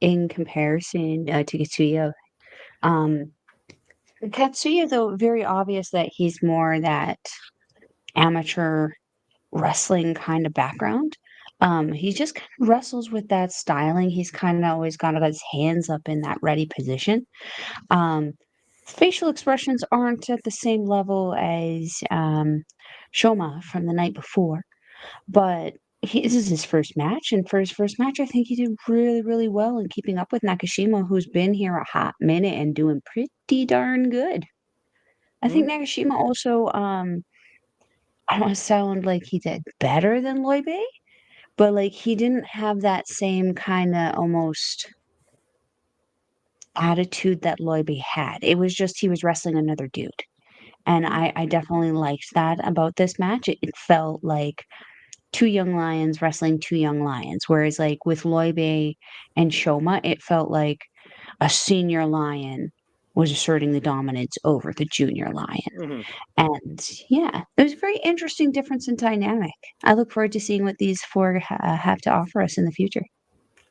in comparison to Katsuya. Um, Katsuya, though, very obvious that he's more that amateur wrestling kind of background. He just kind of wrestles with that styling. He's kind of always got his hands up in that ready position. Um, Facial expressions aren't at the same level as Shoma from the night before, but this is his first match, and for his first match, I think he did really, really well in keeping up with Nakashima, who's been here a hot minute and doing pretty darn good. I mm, think Nakashima also, I don't want to sound like he did better than Loibe, but like he didn't have that same kind of almost attitude that Loibe had. It was just he was wrestling another dude. And I definitely liked that about this match. It felt like two young lions wrestling two young lions. Whereas like with Loibe and Shoma, it felt like a senior lion was asserting the dominance over the junior lion. hmm. And yeah, it was a very interesting difference in dynamic. I look forward to seeing what these four have to offer us in the future.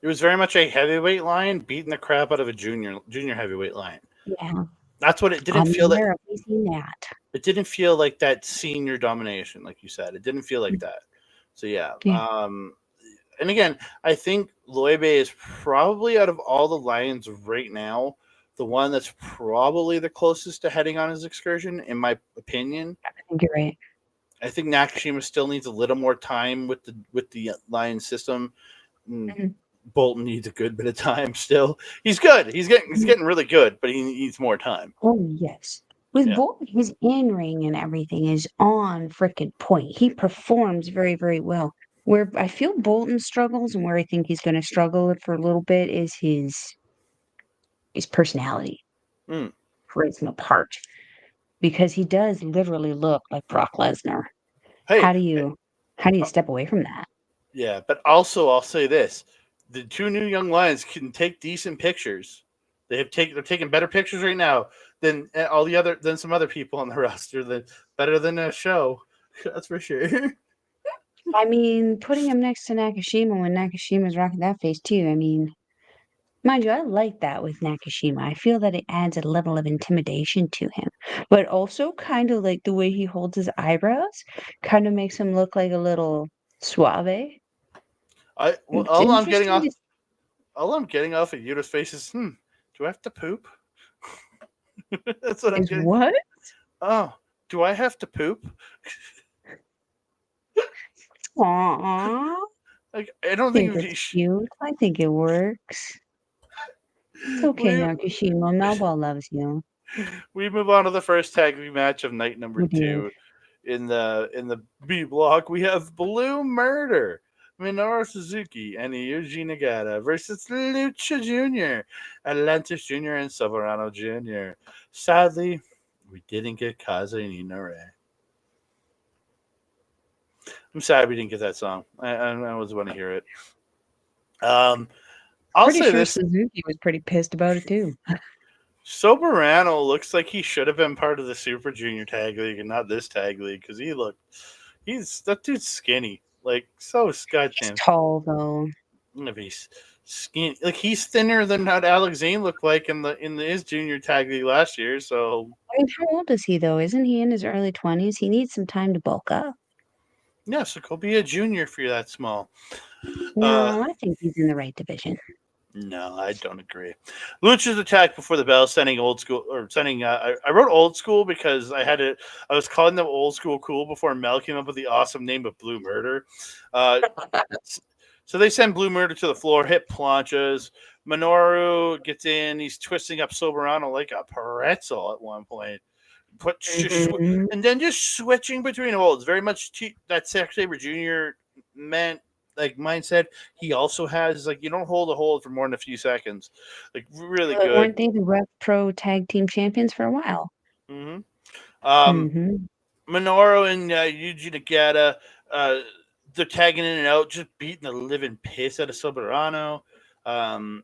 It was very much a heavyweight lion beating the crap out of a junior heavyweight lion. Yeah, That's what it didn't I'm feel that. aware of seen that. It didn't feel like that senior domination, like you said. It didn't feel like that. So yeah. Yeah. And again, I think Loibe is probably out of all the lions right now, the one that's probably the closest to heading on his excursion, in my opinion. I think you're right. I think Nakashima still needs a little more time with the lion system. Mm, Mhm. Bolton needs a good bit of time still. He's good. He's Mhm. getting really good, but he needs more time. Oh, yes. With Yeah. Bolton, his in-ring and everything is on frickin' point. He performs very, very well. Where I feel Bolton struggles and where I think he's gonna struggle for a little bit is his personality, Mm. breaks him apart because he does literally look like Brock Lesnar. Hey, How do you how do you uh, step away from that? yeah, but also I'll say this: the two new young lions can take decent pictures. They're taking better pictures right now than all the other than some other people on the roster. That better than a show, that's for sure. I mean, putting him next to Nakashima when Nakashima's rocking that face too, I mean, mind you, I like that with Nakashima. I feel that it adds a level of intimidation to him, but also kind of like the way he holds his eyebrows kind of makes him look like a little suave. I well, It's interesting to all I'm getting off of Yuta's face is, do I have to poop? That's what I'm is getting. what? Oh, do I have to poop? Aww. Like I don't I think think it's cute. I think it works. It's okay, we Nakashima. Melball loves you. we move on to the first tag league match of night number We do. two. In the B block, we have Blue Murder, Minoru Suzuki, and Yuji Nagata versus Lucha Jr., Atlantis Jr., and Silverano Jr. Sadly, we didn't get Kaze and Inare. I'm sad we didn't get that song. I always want to hear it. Um, I'll Pretty say sure this: Suzuki was pretty pissed about it too. Soberano looks like he should have been part of the Super Junior Tag League and not this tag league because he's that dude's skinny, like so He's goddamn. tall though. If he's skinny, like he's thinner than what Alex Zane looked like his Junior Tag League last year. So I mean, how old is he though? Isn't he in his early 20s? He needs some time to bulk up. yeah, so go be a junior if you're that small. Uh, No, I think he's in the right division. No, I don't agree. Lucha's attack before the bell, sending old school or sending. I wrote old school because I had it. I was calling them old school cool before Mel came up with the awesome name of Blue Murder. Uh, so they send Blue Murder to the floor, hit planchas. Minoru gets in. He's twisting up Soberano like a pretzel at one point. Mhm. And then just switching between holds. Very much that Zack Sabre Jr. meant like mindset. He also has like you don't hold a hold for more than a few seconds. Like really But good. weren't they the Rev Pro Tag Team Champions for a while? hmm Um, Mhm. Minoru and Yuji Nagata, uh, they're tagging in and out, just beating the living piss out of Soberano. Um,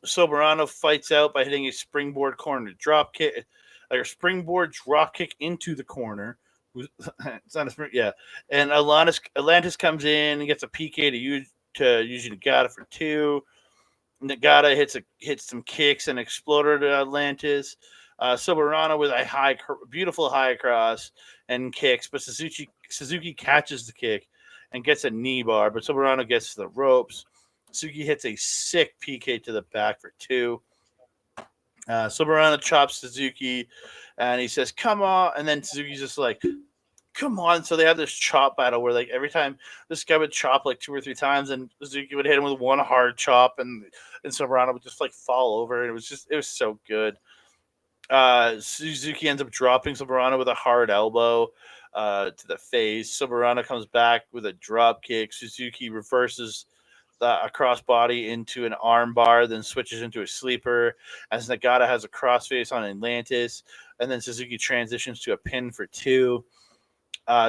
Soberano fights out by hitting a springboard corner drop kick, like a springboard drop kick into the corner. It's not a spring, yeah. And Atlantis comes in and gets a PK to Yuji Nagata for two. Nagata hits some kicks and exploded Atlantis. Soberano with a beautiful high cross and kicks, but Suzuki catches the kick and gets a knee bar, but Soberano gets to the ropes. Suzuki hits a sick PK to the back for two. Soberano chops Suzuki, and he says, "Come on!" And then Suzuki's just like, "Come on!" So they have this chop battle where, like, every time this guy would chop like two or three times, and Suzuki would hit him with one hard chop, and Soberano would just like fall over. And it was so good. Suzuki ends up dropping Soberano with a hard elbow to the face. Soberano comes back with a drop kick. Suzuki reverses a crossbody into an arm bar, then switches into a sleeper as Nagata has a crossface on Atlantis, and then Suzuki transitions to a pin for two.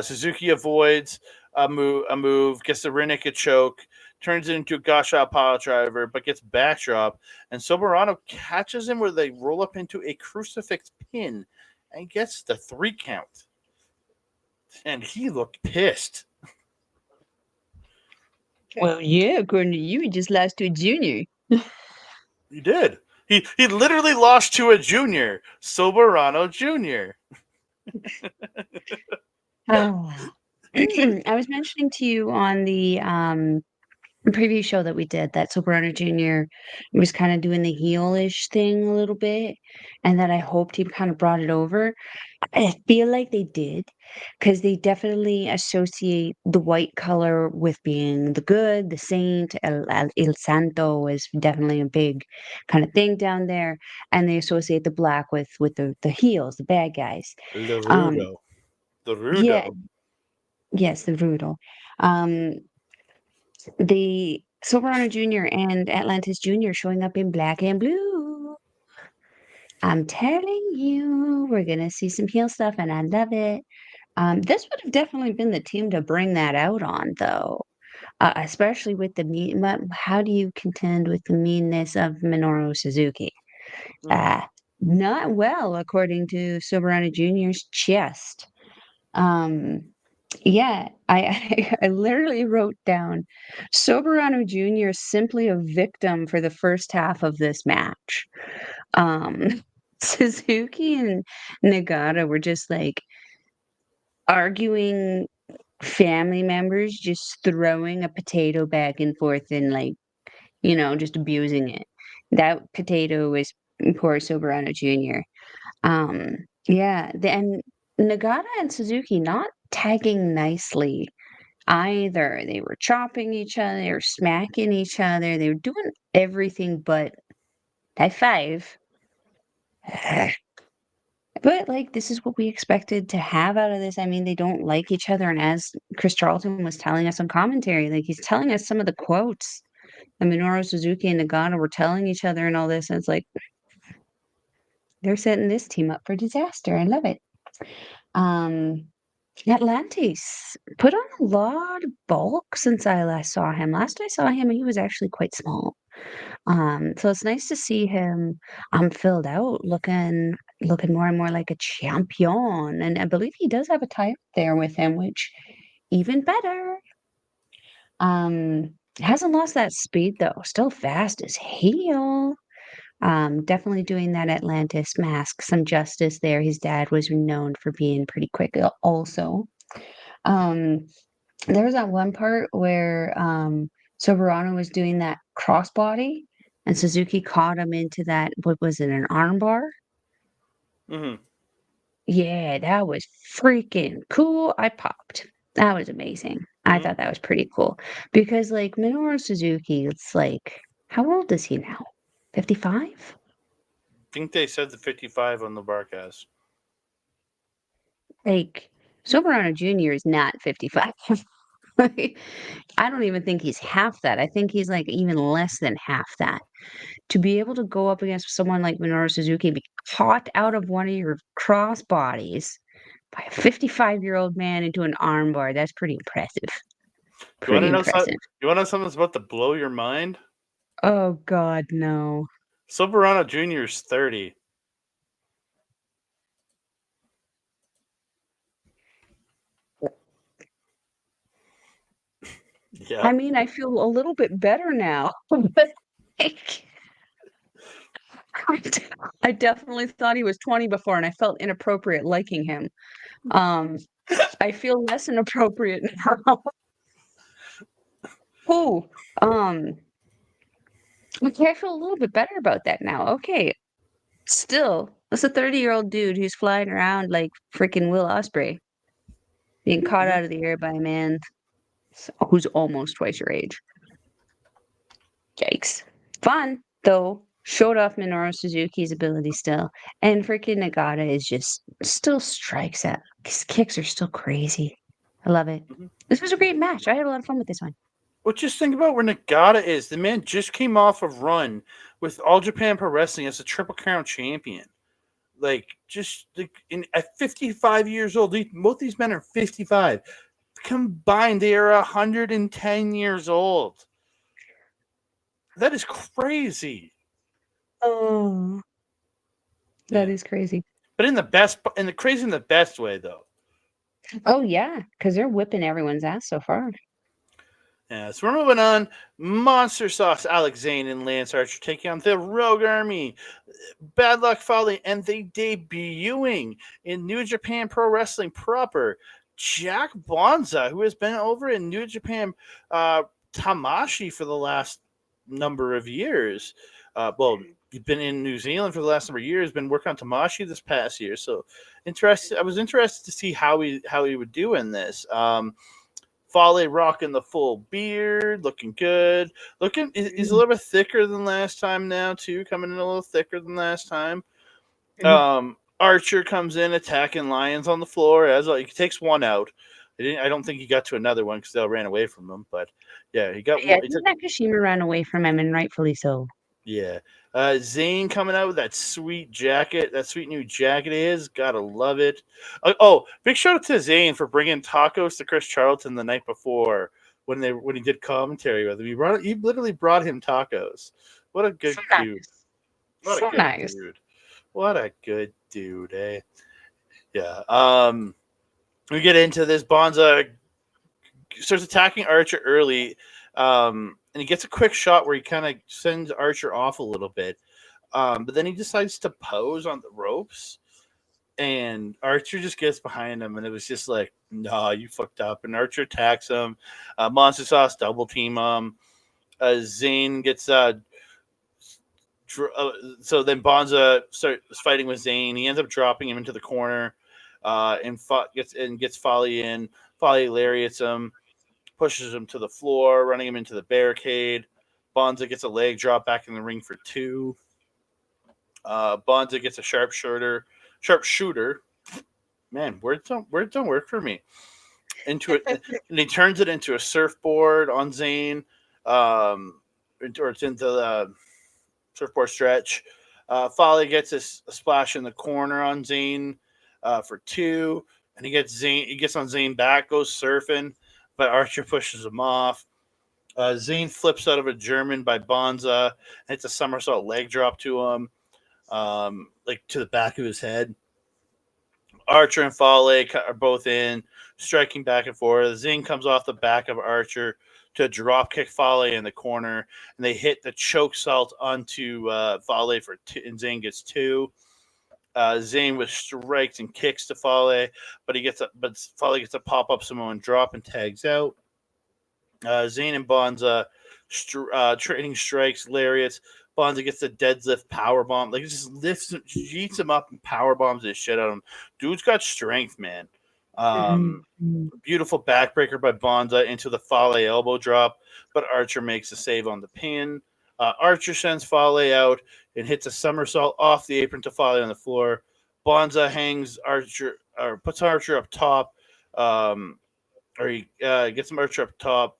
Suzuki avoids a move, gets the Rineka choke, turns it into a Gasha pile driver, but gets backdrop, and Soberano catches him where they roll up into a crucifix pin and gets the three count. And he looked pissed. Well, yeah, according to you, he just lost to a junior. He did. He literally lost to a junior, Soberano Jr. Oh. I was mentioning to you on the preview show that we did that Soprano Jr. was kind of doing the heelish thing a little bit, and that I hoped he kind of brought it over. I feel like they did, because they definitely associate the white color with being the good, the saint. El Santo is definitely a big kind of thing down there, and they associate the black with the heels, the bad guys. The Um, Rudo. The yeah, Rudo. yes, the brutal. Um, the Soberano Jr. and Atlantis Jr. showing up in black and blue. I'm telling you, we're gonna see some heel stuff, and I love it. This would have definitely been the team to bring that out on, though, especially with the mean. How do you contend with the meanness of Minoru Suzuki? Mm-hmm. Uh, Not well, according to Soberano Jr.'s chest. Um, yeah, I literally wrote down Soberano Jr. is simply a victim for the first half of this match. Suzuki and Nagata were just like arguing family members, just throwing a potato back and forth and like, just abusing it. That potato was poor Soberano Jr. Yeah, and Nagata and Suzuki not tagging nicely either. They were chopping each other, they were smacking each other, they were doing everything but high five. But like this is what we expected to have out of this. I mean, they don't like each other, and as Chris Charlton was telling us on commentary, like he's telling us some of the quotes that Minoru Suzuki and Nagata were telling each other and all this, and it's like they're setting this team up for disaster. I love it. Um, Atlantis put on a lot of bulk since I last saw him. Last I saw him, he was actually quite small. So it's nice to see him filled out, looking more and more like a champion. And I believe he does have a tie up there with him, which even better. Hasn't lost that speed though. Still fast as heel. Definitely doing that Atlantis mask some justice there. His dad was known for being pretty quick also. Um, there was that one part where Soberano was doing that crossbody and Suzuki caught him into that, what was it, an armbar? Mm-hmm. Yeah, that was freaking cool. I popped. That was amazing. I Mm-hmm. thought that was pretty cool because, like, Minoru Suzuki, it's like, how old is he now? 55? I think they said the 55 on the barcast. Like, Soberano Jr. is not 55. Like, I don't even think he's half that. I think he's like even less than half that. To be able to go up against someone like Minoru Suzuki and be caught out of one of your cross bodies by a 55-year-old man into an armbar. That's pretty impressive. You want Pretty to know impressive. You want to know something that's about to blow your mind? Oh God, no. Soberano Jr. is 30. Yeah. I mean, I feel a little bit better now. But like, I definitely thought he was 20 before, and I felt inappropriate liking him. Um, I feel less inappropriate now. Oh, um, okay, I feel a little bit better about that now. Okay, still, that's a 30-year-old dude who's flying around like freaking Will Osprey, being caught Mhm. out of the air by a man who's almost twice your age. Yikes. Fun, though. Showed off Minoru Suzuki's ability still. And freaking Nagata is just still strikes at. His kicks are still crazy. I love it. Mhm. This was a great match. I had a lot of fun with this one. Well, just think about where Nagata is. The man just came off a run with All Japan Pro Wrestling as a Triple Crown champion. At 55 years old, both these men are 55. Combined, they are 110 years old. That is crazy. Oh, that Yeah, is crazy. but in the crazy in the best way though. Oh, yeah, because they're whipping everyone's ass so far. Yeah, so we're moving on. Monster Sauce, Alex Zane, and Lance Archer taking on the Rogue Army. Bad Luck Fale, and they debuting in New Japan Pro Wrestling proper. Jack Bonza, who has been over in New Japan Tamashi for the last number of years. He's been in New Zealand for the last number of years. Been working on Tamashi this past year. So interested. I was interested to see how he would do in this. Fale rocking the full beard, looking good. He's a Mhm, little bit thicker than last time now too, coming in a little thicker than last time. mhm. Archer comes in attacking Lions on the floor as well. He takes one out. I don't think he got to another one because they all ran away from him. But yeah, he got Yeah, one. He took Nakashima ran away from him, and rightfully so. yeah. Zane coming out with that sweet jacket, that sweet new jacket is. Gotta love it. Big shout out to Zane for bringing tacos to Chris Charlton the night before when he did commentary with him. He literally brought him tacos. What a good So dude. nice. What a So good nice. dude. What a good dude, eh? Yeah. We get into this. Bonza starts attacking Archer early, and he gets a quick shot where he kind of sends Archer off a little bit. But then he decides to pose on the ropes, and Archer just gets behind him, and it was just like, "Nah, you fucked up." And Archer attacks him. Monster Sauce double team him. Zane gets dr- uh, so then Bonza starts fighting with Zane. He ends up dropping him into the corner, gets Fale in. Fale lariats him, pushes him to the floor, running him into the barricade. Bonza gets a leg drop back in the ring for two. Bonza gets a sharpshooter. Man, words don't work for me. Into it, and he turns it into a surfboard on Zane, or it's into the surfboard stretch. Fale gets a splash in the corner on Zane for two, and he gets on Zane back, goes surfing, but Archer pushes him off. Zane flips out of a German by Bonza, and it's a somersault leg drop to him, like to the back of his head. Archer and Fale are both in, striking back and forth. Zane comes off the back of Archer to drop kick Fale in the corner, and they hit the choke salt onto Fale and Zane gets two. Zane with strikes and kicks to Fale, but Fale gets a pop up Samoan drop and tags out. Zane and Bonza trading strikes, lariats. Bonza gets the deadlift power bomb. Like, it just eats him up and power bombs this shit out of him. Dude's got strength, man. Mhm, Um, mhm. Beautiful backbreaker by Bonza into the Fale elbow drop, but Archer makes a save on the pin. Archer sends Fale out and hits a somersault off the apron to Fale on the floor. Bonza hangs Archer or puts Archer up top, or he gets him Archer up top.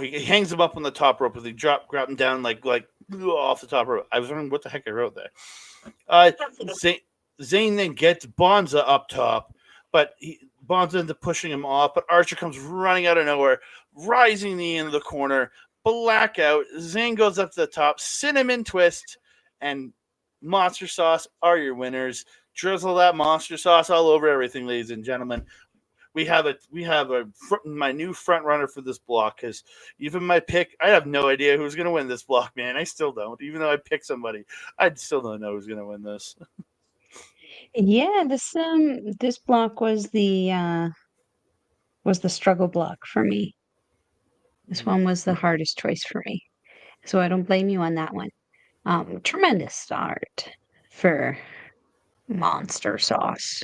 He hangs him up on the top rope. He grab him down like off the top rope. I was wondering what the heck I wrote there. Uh, Zane, Zayn then gets Bonza up top, but Bonza ends up pushing him off. But Archer comes running out of nowhere, rising the end of the corner, blackout. Zayn goes up to the top, cinnamon twist, and monster sauce are your winners. Drizzle that monster sauce all over everything, ladies and gentlemen. We have my new front runner for this block because even my pick, I have no idea who's gonna win this block, man. I still don't. Even though I picked somebody, I still don't know who's gonna win this. Yeah, this block was the struggle block for me. This one was the hardest choice for me. So I don't blame you on that one. Tremendous start for Monster Sauce,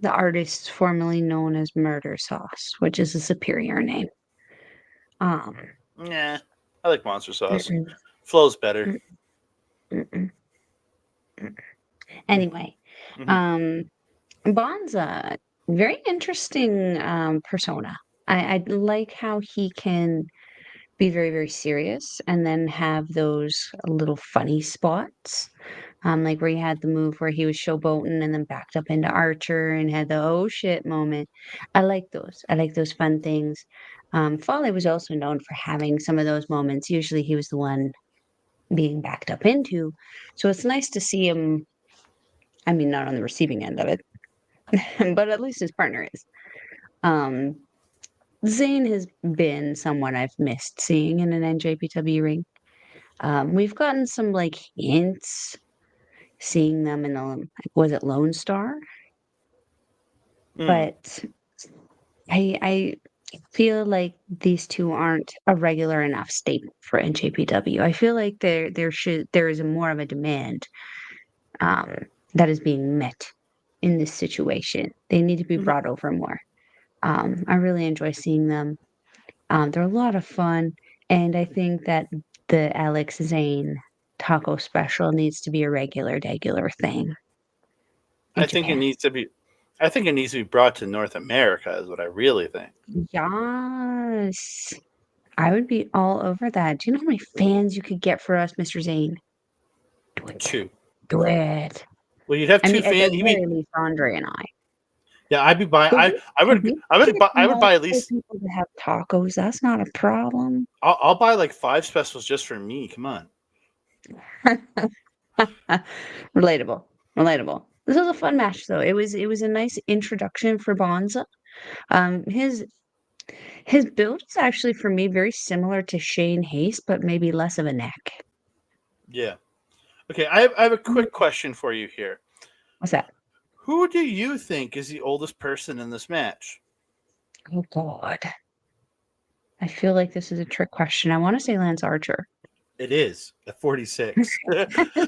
the artist formerly known as Murder Sauce, which is a superior name. Um, Yeah, I like monster sauce. mm-mm, Flows better. mm, mm-mm, mm. Anyway, Mm-hmm. um, Bonza, very interesting persona. I like how he can be very, very serious and then have those little funny spots. Like where he had the move where he was showboating and then backed up into Archer and had the oh shit moment. I like those. I like those fun things. Fale was also known for having some of those moments. Usually he was the one being backed up into. So it's nice to see him, I mean, not on the receiving end of it, but at least his partner is. Um, Zayn has been someone I've missed seeing in an NJPW ring. We've gotten some like hints, seeing them in the was it Lone Star? Mm. But I feel like these two aren't a regular enough staple for NJPW. I feel like there is a more of a demand um, that is being met in this situation. They need to be Mm-hmm. brought over more. I really enjoy seeing them. They're a lot of fun, and I think that the Alex Zane taco special needs to be a regular thing in I think it Japan. needs to be. I think it needs to be brought to North America. Is what I really think. Yes. I would be all over that. Do you know how many fans you could get for us, Mr. Zane? Do it. Two. Do it. Well, you'd have I two mean, at the fans. You mean? very least, Andre and I. Yeah, I'd be buying. But I we would. can I would get buy. I would buy at multiple least. people to have tacos. That's not a problem. I'll buy like 5 specials just for me. Come on. Relatable. Relatable. This was a fun match, though. It was a nice introduction for Bonza. His build is actually for me very similar to Shane Haste, but maybe less of a neck. Yeah. Okay. I have a Mm, quick question for you here. what's that? Who do you think is the oldest person in this match? Oh God. I feel like this is a trick question. I want to say Lance Archer. It is at 46.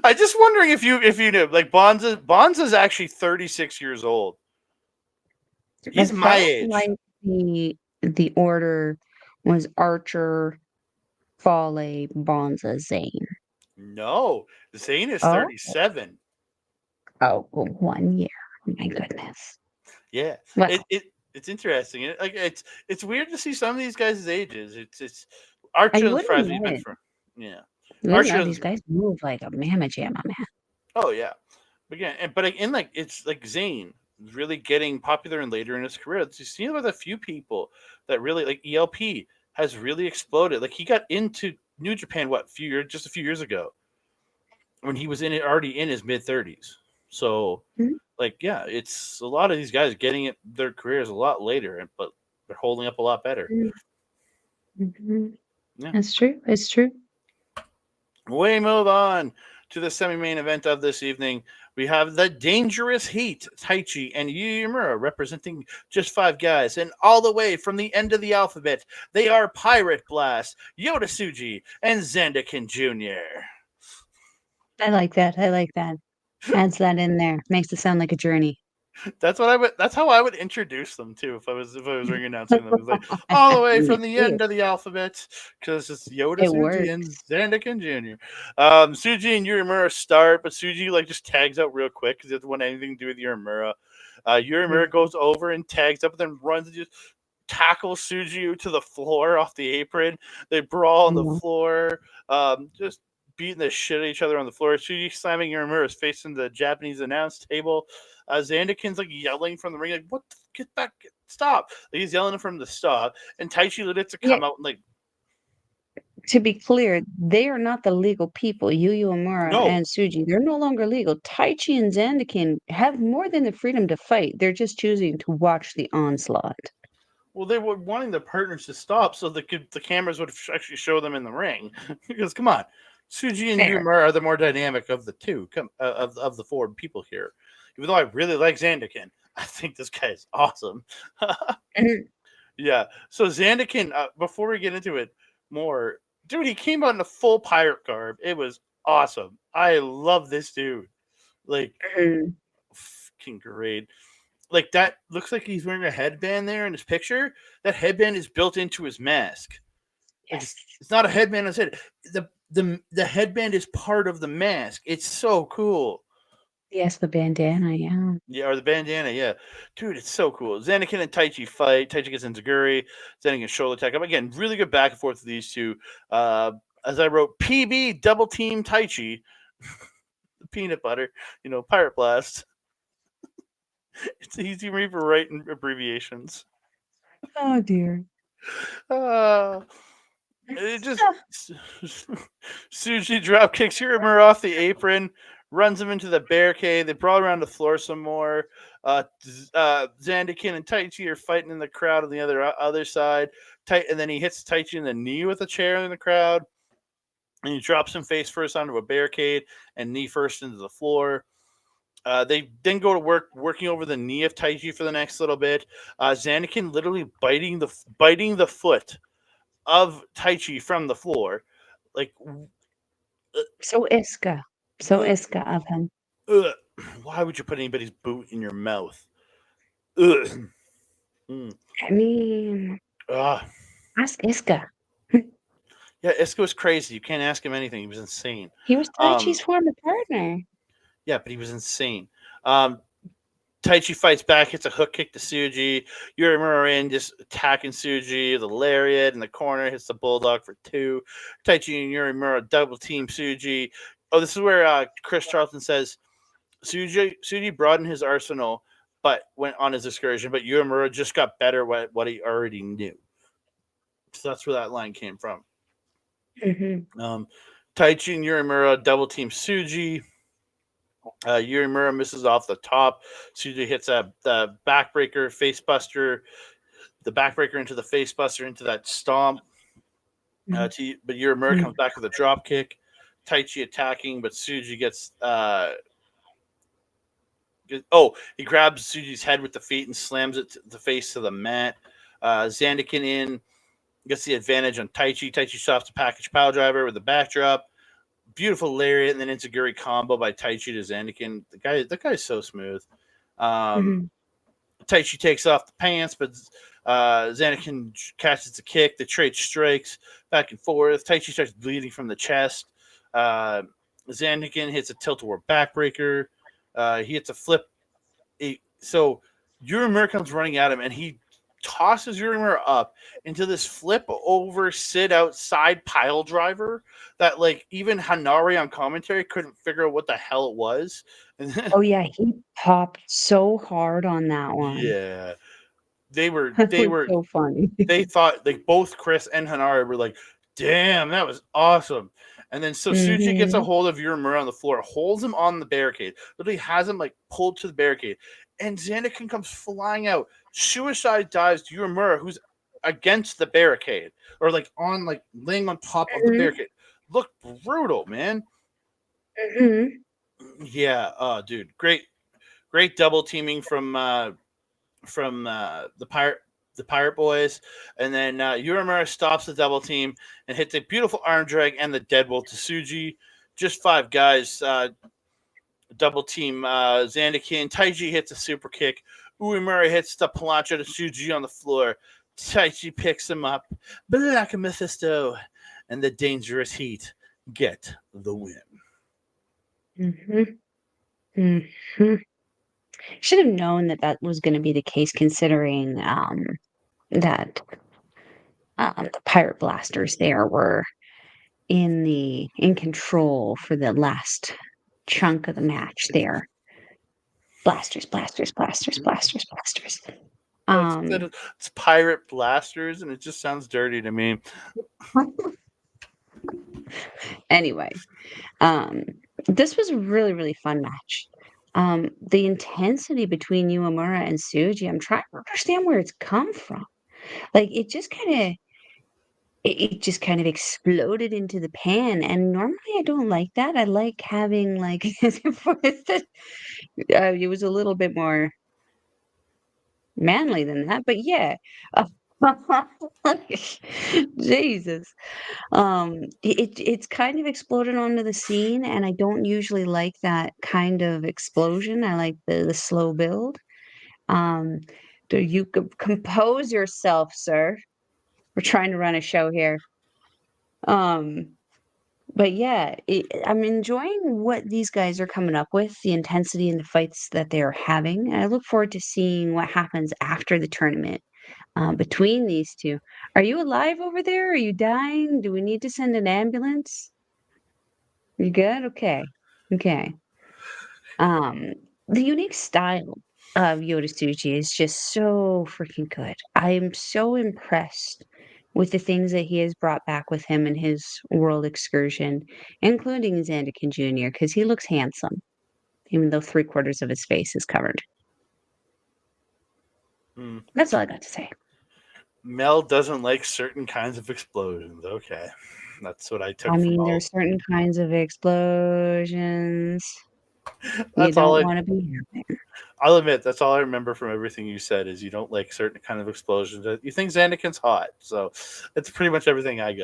I just wondering if you knew. Like Bonza's actually 36 years old. It He's my felt age. like the order was Archer, Fale, Bonza, Zane. No, Zane is Oh, 37. oh, well, 1 year. My goodness. Yeah, it, Well, it it's interesting. It's weird to see some of these guys' ages. It's I Archer and wouldn't Fries. We've know been it. for yeah. You wouldn't know Archer. these guys move like a mamma jamma, man. Oh yeah, but again, but in like it's like Zane really getting popular and later in his career. You see with a few people that really like ELP has really exploded. Like he got into New Japan just a few years ago when he was in it already in his mid 30s. So Mhm, like yeah, it's a lot of these guys getting it their careers a lot later, but they're holding up a lot better. mhm, mhm. Yeah. It's true. It's true. We move on to the semi-main event of this evening. We have the Dangerous Heat, Taichi and Yumura representing just 5 guys, and all the way from the end of the alphabet, they are Pirate Blast, Yoda Suji, and Zandakin Jr. I like that. I like that. Adds that in there. Makes it sound like a journey. That's what I would. That's how I would introduce them too if I was ring announcing them. It's like all the way Me from the too. end of the alphabet because it's Yoda, It Suji, and works. Zandakin Jr. Suji and Yurimura start, but Suji like just tags out real quick because he doesn't want anything to do with Yurimura. Yurimura Mhm. goes over and tags up, and then runs and just tackles Suji to the floor off the apron. They brawl on the Mhm. floor. Just beating the shit out of each other on the floor. Suji slamming Uemura's face into the Japanese announce table. Zandikin's like yelling from the ring, like, "What? Get back! Stop!" Like, he's yelling for him to stop. And Taichi Liditsa Yeah, come out and like, to be clear, they are not the legal people. Yu Uemura no. and Suji, they're no longer legal. Taichi and Zandikin have more than the freedom to fight. They're just choosing to watch the onslaught. Well, they were wanting the partners to stop so the cameras would actually show them in the ring. Because come on, Suji and Fair. Uemura are the more dynamic of the two, of the four people here. Even though I really like Zandikin, I think this guy is awesome. Mhm, Yeah. So Zandikin, before we get into it more, dude, he came out in a full pirate garb. It was awesome. I love this dude. Like, mhm. fucking great. Like that looks like he's wearing a headband there in his picture. That headband is built into his mask. Like Yes. it's not a headband on his head. The headband is part of the mask. It's so cool. Yes, the bandana, yeah. Yeah, or the bandana, yeah. Dude, it's so cool. Zanakin and Taichi fight. Taichi gets Enziguri. Zanakin shoulder attack. Again, really good back and forth with these two. Uh, as I wrote, PB double team Taichi. The peanut butter, Pirate Blast. It's easy for me for writing abbreviations. Oh, dear. Uh, it just Suji drop kicks Hiramura off the apron, runs him into the barricade. They brawl around the floor some more. Zandikin and Taichi are fighting in the crowd on the other side. And then he hits Taichi in the knee with a chair in the crowd, and he drops him face first onto a barricade and knee first into the floor. They then go to working over the knee of Taichi for the next little bit. Zandikin literally biting the foot of Taichi from the floor. Like, So Iska. So uh, Iska of him. why would you put anybody's boot in your mouth? Ugh. Mm. I mean, Ah. ask Iska. Yeah, Isco was crazy. You can't ask him anything. He was insane. He was Um, Taichi's former partner. yeah, but he was insane. Um, Taichi fights back, hits a hook kick to Suji. Yurimura in just attacking Suji. The lariat in the corner hits the bulldog for two. Taichi and Yurimura double team Suji. Oh, this is where Chris Charlton says Suji broadened his arsenal, but went on his excursion. But Yurimura just got better at what he already knew. So that's where that line came from. Mhm, Um, Taichi and Yurimura double team Suji. Yurimura misses off the top. Suji hits the backbreaker, facebuster, the backbreaker into the facebuster into that stomp. mhm, But Yurimura mhm, comes back with a drop kick. Taichi attacking, but Suji gets. He grabs Suji's head with the feet and slams it to the face to the mat. Zandikin in gets the advantage on Taichi. Taichi stops the package pile driver with a backdrop. Beautiful lariat and then Enziguri combo by Taichi to Zandikin. The guy's so smooth. Um, mhm, Taichi takes off the pants, but Zandikin catches the kick. They trade strikes back and forth. Taichi starts bleeding from the chest. Uh, Zandikin hits a tilt-a-war backbreaker. He hits a flip. So Yurimura comes running at him, and he tosses Yurimura up into this flip over sit outside pile driver that like even Hanari on commentary couldn't figure out what the hell it was. And Oh, yeah, he popped so hard on that one. yeah, they were That they was were so funny. they thought like both Chris and Hanari were like, "Damn, that was awesome." And then so Suji gets a Mhm, hold of Yurimura on the floor, holds him on the barricade, literally has him like pulled to the barricade, and Zandikin comes flying out, suicide dives Yurimura, who's against the barricade or like on like laying on top of the mhm, barricade. Looked brutal, man. mhm, Yeah, dude, great double teaming from the pirate boys, and then Yurimura stops the double team and hits a beautiful arm drag and the deadbolt to Suji. Just five guys double team Zandikin. Taiji hits a super kick. Uemura hits the plancha to Suji on the floor. Taichi picks him up. Black Mephisto and the Dangerous Heat get the win. mhm, mhm. Should have known that that was gonna be the case considering, that, the pirate blasters there were in control for the last chunk of the match there. Blasters, blasters, blasters, blasters, blasters. Um, It's pirate blasters, and it just sounds dirty to me. anyway, um, this was a really, really fun match. The intensity between Uemura and Suji, I'm trying to understand where it's come from. Like it just kind of exploded into the pan. And normally I don't like that. I like having like it was a little bit more manly than that, but yeah. Jesus. It's kind of exploded onto the scene, and I don't usually like that kind of explosion. I like the slow build. Um, do you compose yourself, sir? We're trying to run a show here. Um, but yeah, I'm enjoying what these guys are coming up with, the intensity in the fights that they're having. And I look forward to seeing what happens after the tournament between these two. Are you alive over there? Are you dying? Do we need to send an ambulance? You good? Okay. Okay. Um, the unique style of Yoda Tsuji is just so freaking good. I am so impressed with the things that he has brought back with him in his world excursion, including Zandikin Jr., because he looks handsome, even though three-quarters of his face is covered. Hmm. That's all I got to say. Mel doesn't like certain kinds of explosions. Okay, that's what I I took from mean, all. there's certain kinds of explosions you That's all don't I. want to be having. I'll admit that's all I remember from everything you said is you don't like certain kind of explosions. You think Xanakin's hot, so that's pretty much everything I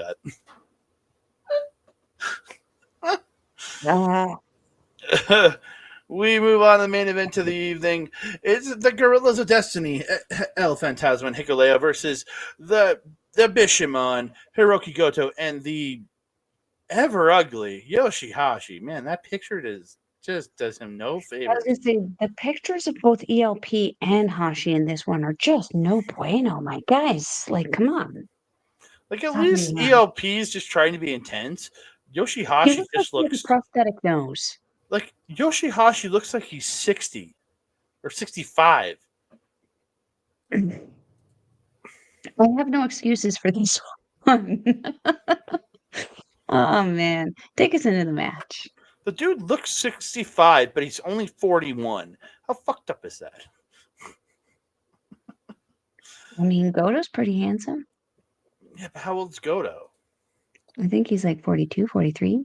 Ah, got. We move on to the main event of the evening. It's the Gorillas of Destiny, El Phantasma and Hikuleo versus the Bishamon, Hiroki Goto, and the ever ugly yoshi-hashi. Man, that picture is just does him no I was favors. gonna say the pictures of both ELP and Hashi in this one are just no bueno. My guys, like, come on, Like what's at happening least here? ELP is just trying to be intense. He Yoshi-Hashi looks like just he has a looks prosthetic nose. like Yoshi-Hashi looks like he's 60 or 65. I have no excuses for this one. Oh man, take us into the match. The dude looks 65, but he's only 41. How fucked up is that? I mean, Goto's pretty handsome. Yeah, but how old's Goto? I think he's like 42, 43.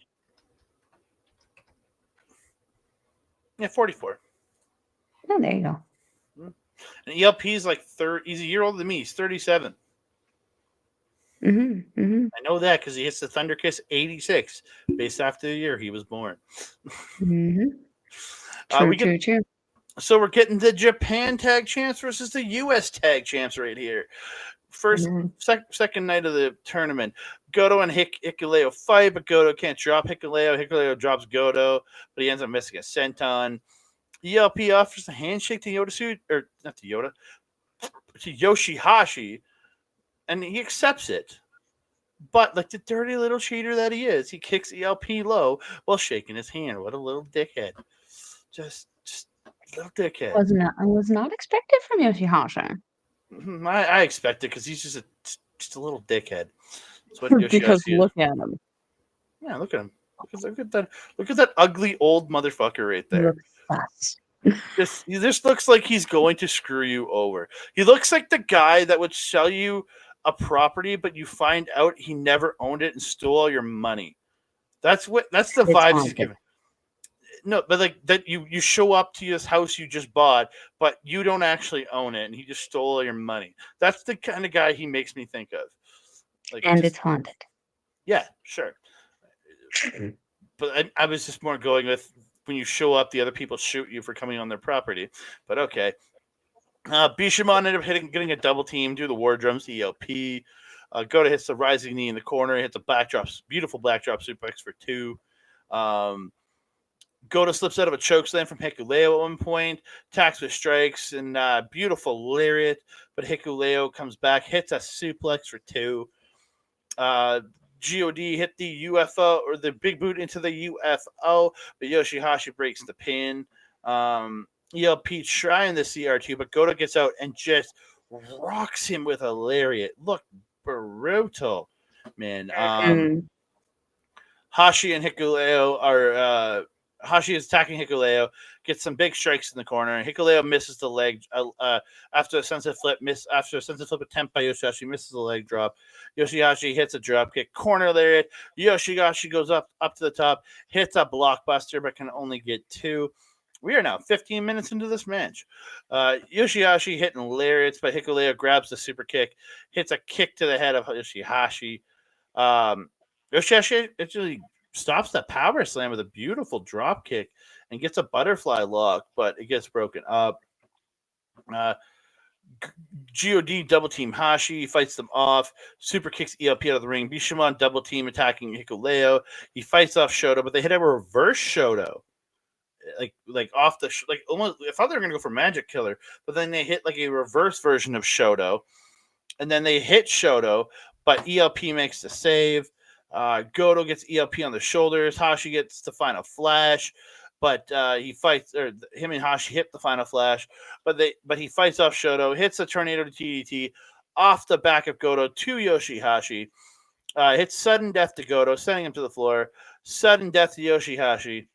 Yeah, 44. Oh, there you go. And ELP's like he's a year older than me. He's 37. Hmm, hmm, I know that because he hits the Thunder Kiss 86 based after the year he was born. hmm. True, We get true, true. so we're getting the Japan Tag Champs versus the U.S. Tag Champs right here. First, Mhm. second night of the tournament. Goto and Hikuleo fight, but Goto can't drop Hikuleo. Hikuleo drops Goto, but he ends up missing a senton. ELP offers a handshake to Yoda or not to Yoda, to Yoshi-Hashi, and he accepts it. But like the dirty little cheater that he is, he kicks ELP low while shaking his hand. What a little dickhead! Just little dickhead. I was not expected from Yoshihashi. I expect it because he's just a little dickhead. That's what Because Yoshihashi is. look at him. Yeah, look at him. Look at that ugly old motherfucker right He there. looks sus. He just looks like he's going to screw you over. He looks like the guy that would sell you a property, but you find out he never owned it and stole all your money. That's the It's vibes he's haunted. giving. No, but like that you show up to this house you just bought, but you don't actually own it, and he just stole all your money. That's the kind of guy he makes me think of. Like And it's just haunted. yeah, sure. But I was just more going with when you show up, the other people shoot you for coming on their property. But okay. Bishamon ended up getting a double team, do the war drums, ELP. Goto hits the rising knee in the corner, hits a beautiful backdrop suplex for two. Um, Goto slips out of a choke slam from Hikuleo at one point, attacks with strikes and beautiful lariat, but Hikuleo comes back, hits a suplex for two. Uh, God hit the UFO or the big boot into the UFO, but Yoshi-Hashi breaks the pin. ELP trying the CR2, but Goto gets out and just rocks him with a lariat. Look brutal, man. Mm. Hashi and Hikuleo are Hashi is attacking Hikuleo, gets some big strikes in the corner. Hikuleo misses the leg after a sunset flip attempt by Yoshihashi, misses the leg drop. Yoshihashi hits a drop kick, corner lariat. Yoshihashi goes up to the top, hits a blockbuster, but can only get two. We are now 15 minutes into this match. Yoshihashi hitting lariats, but Hikuleo grabs the super kick, hits a kick to the head of Yoshihashi. Um, Yoshihashi actually stops that power slam with a beautiful drop kick and gets a butterfly lock, but it gets broken up. Uh, God double team Hashi, fights them off, super kicks ELP out of the ring. Bishamon double team attacking Hikuleo. He fights off Shoto, but they hit a reverse Shoto. Like off the like almost. I thought they were gonna go for Magic Killer, but then they hit like a reverse version of Shoto, and then they hit Shoto, but ELP makes the save. Goto gets ELP on the shoulders. Hashi gets the final flash, but he fights or him and Hashi hit the final flash, but he fights off Shoto, hits a tornado to TDT off the back of Goto to Yoshi-Hashi. Hits sudden death to Goto, sending him to the floor. Sudden death to Yoshi-Hashi.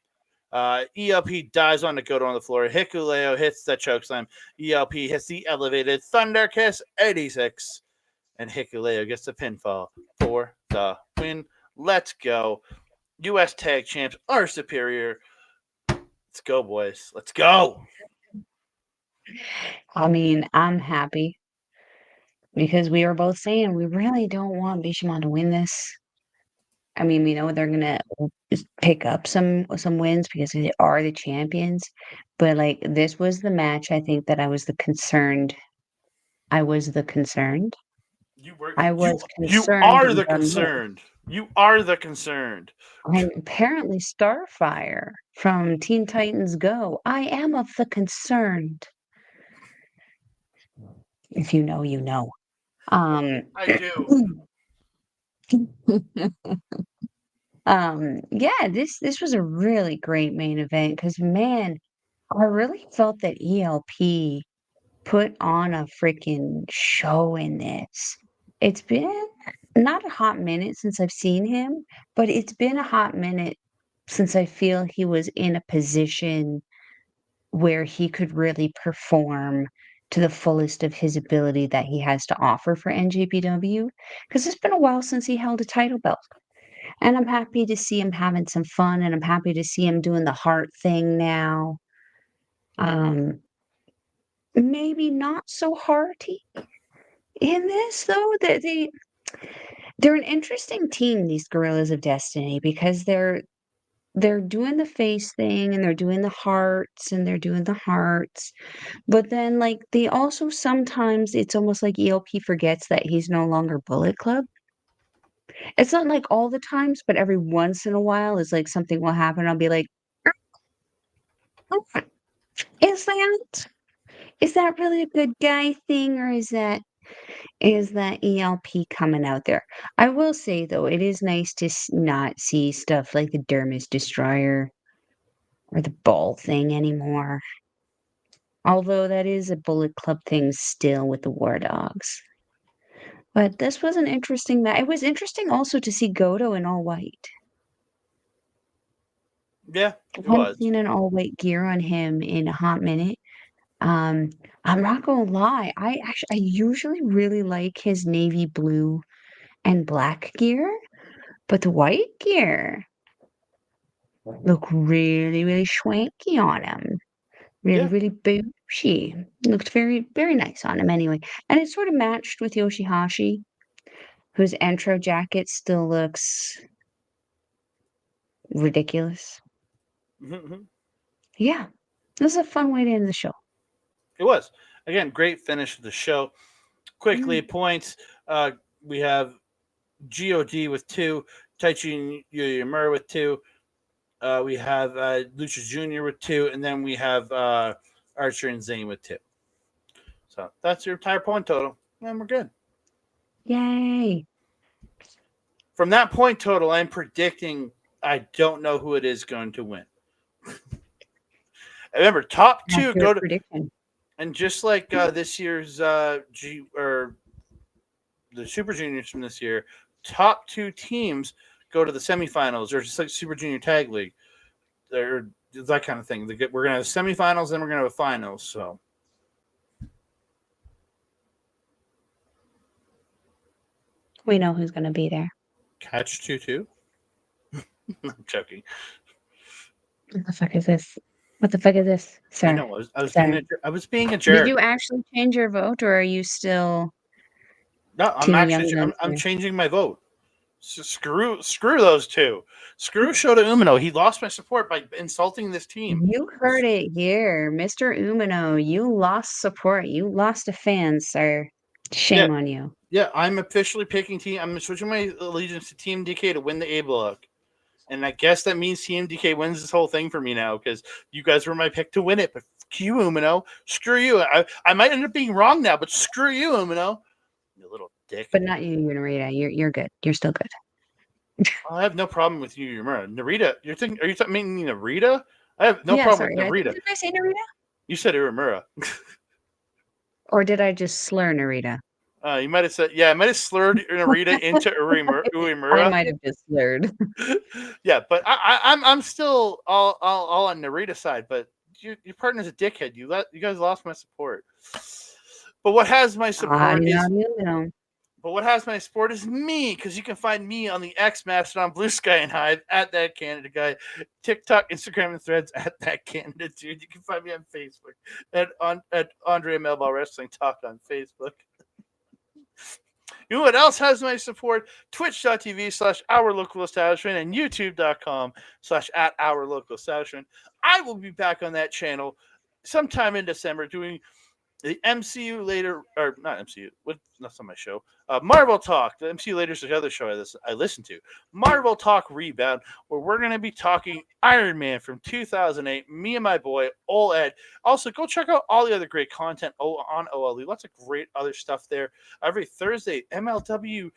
ELP dies on the Goto on the floor. Hikuleo hits the chokeslam. ELP hits the elevated Thunder Kiss 86. And Hikuleo gets the pinfall for the win. Let's go. U.S. Tag Champs are superior. Let's go, boys. Let's go. I mean, I'm happy because we were both saying we really don't want Bishamon to win this. I mean, we know they're gonna pick up some wins because they are the champions, but like this was the match I think that I was the concerned. You were I you was you concerned are in the the middle. concerned. You are the concerned. I'm apparently Starfire from Teen Titans Go. I am of the concerned. If you know, you know. Um, I do. yeah, this was a really great main event because man, I really felt that ELP put on a freaking show in this. It's been not a hot minute since I've seen him, but it's been a hot minute since I feel he was in a position where he could really perform to the fullest of his ability that he has to offer for NJPW. Because it's been a while since he held a title belt. And I'm happy to see him having some fun and I'm happy to see him doing the heart thing now. Um, maybe not so hearty in this though. That they're an interesting team, these Gorillas of Destiny, because they're doing the face thing and they're doing the hearts and they're doing the hearts. But then like they also sometimes it's almost like ELP forgets that he's no longer Bullet Club. It's not like all the times, but every once in a while is like something will happen. I'll be like, "Oh, is that really a good guy thing or is that ELP coming out there?" I will say though, it is nice to not see stuff like the Dermis Destroyer or the ball thing anymore. Although that is a Bullet Club thing still with the War Dogs. But this was an interesting it was interesting also to see Goto in all white. Yeah, I it haven't was. seen an all white gear on him in a hot minute. Um, I'm not gonna lie, I usually really like his navy blue and black gear, but the white gear look really, really swanky on him. Really, Yeah. really booshy. Looked very, very nice on him anyway. And it sort of matched with Yoshi-Hashi, whose intro jacket still looks ridiculous. Mm-hmm. Yeah, this is a fun way to end the show. It was. Again, great finish of the show. Quickly, Mm. points. We have God with two, Taichi Yoyomura with two. We have Lucha Jr. with two, and then we have Archer and Zane with two. So that's your entire point total, and we're good. Yay. From that point total, I'm predicting I don't know who it is going to win. Remember, top two go Accurate to, prediction. and just like this year's G or the Super Juniors from this year, top two teams go to the semifinals, or just like Super Junior Tag League, or that kind of thing. We're gonna have semifinals, then we're gonna have a finals. So We know who's going to be there. catch 2-2. I'm joking. What the fuck is this? What the fuck is this, I sir? know. Sir. I was being a Did jerk. you actually change your vote, or are you still No, Team Young Guns I'm here? changing my vote. So screw those two. Screw Shota Umino. He lost my support by insulting this team. You heard it here, Mr. Umino. You lost support. You lost a fan, sir. Yeah, Shame on you. yeah. I'm officially picking team. I'm switching my allegiance to Team DK to win the A block. And I guess that means Team DK wins this whole thing for me now because you guys were my pick to win it. But fuck you, Umino. Screw you. I might end up being wrong now, but screw you, Umino. You little dick. But not you, Narita. You're good. You're still good. I have no problem with you, Yumura. Narita, are you meaning Narita? I have no Yeah, problem sorry. with Narita. Did I say Narita? You said Uemura. Or did I just slur Narita? You might have said, yeah, I might have slurred Narita into I Uemura. might have just slurred. Yeah, but I'm still all on Narita's side. But your partner's a dickhead. You guys lost my support. But what has my support is me, because you can find me on the X Mastodon, Blue Sky, and Hive at that Canada guy, TikTok, Instagram, and Threads at that Canada dude. You can find me on Facebook at Andre Melball Wrestling Talk on Facebook. You know what else has my support? Twitch.tv/our local establishment and YouTube.com/ at our local establishment. I will be back on that channel sometime in December doing the MCU later, or not MCU, that's not my show. Marvel Talk. The MCU later is the other show I listen to. Marvel Talk Rebound, where we're going to be talking Iron Man from 2008. Me and my boy, Ol Ed. Also, go check out all the other great content on OLE. Lots of great other stuff there. Every Thursday, MLW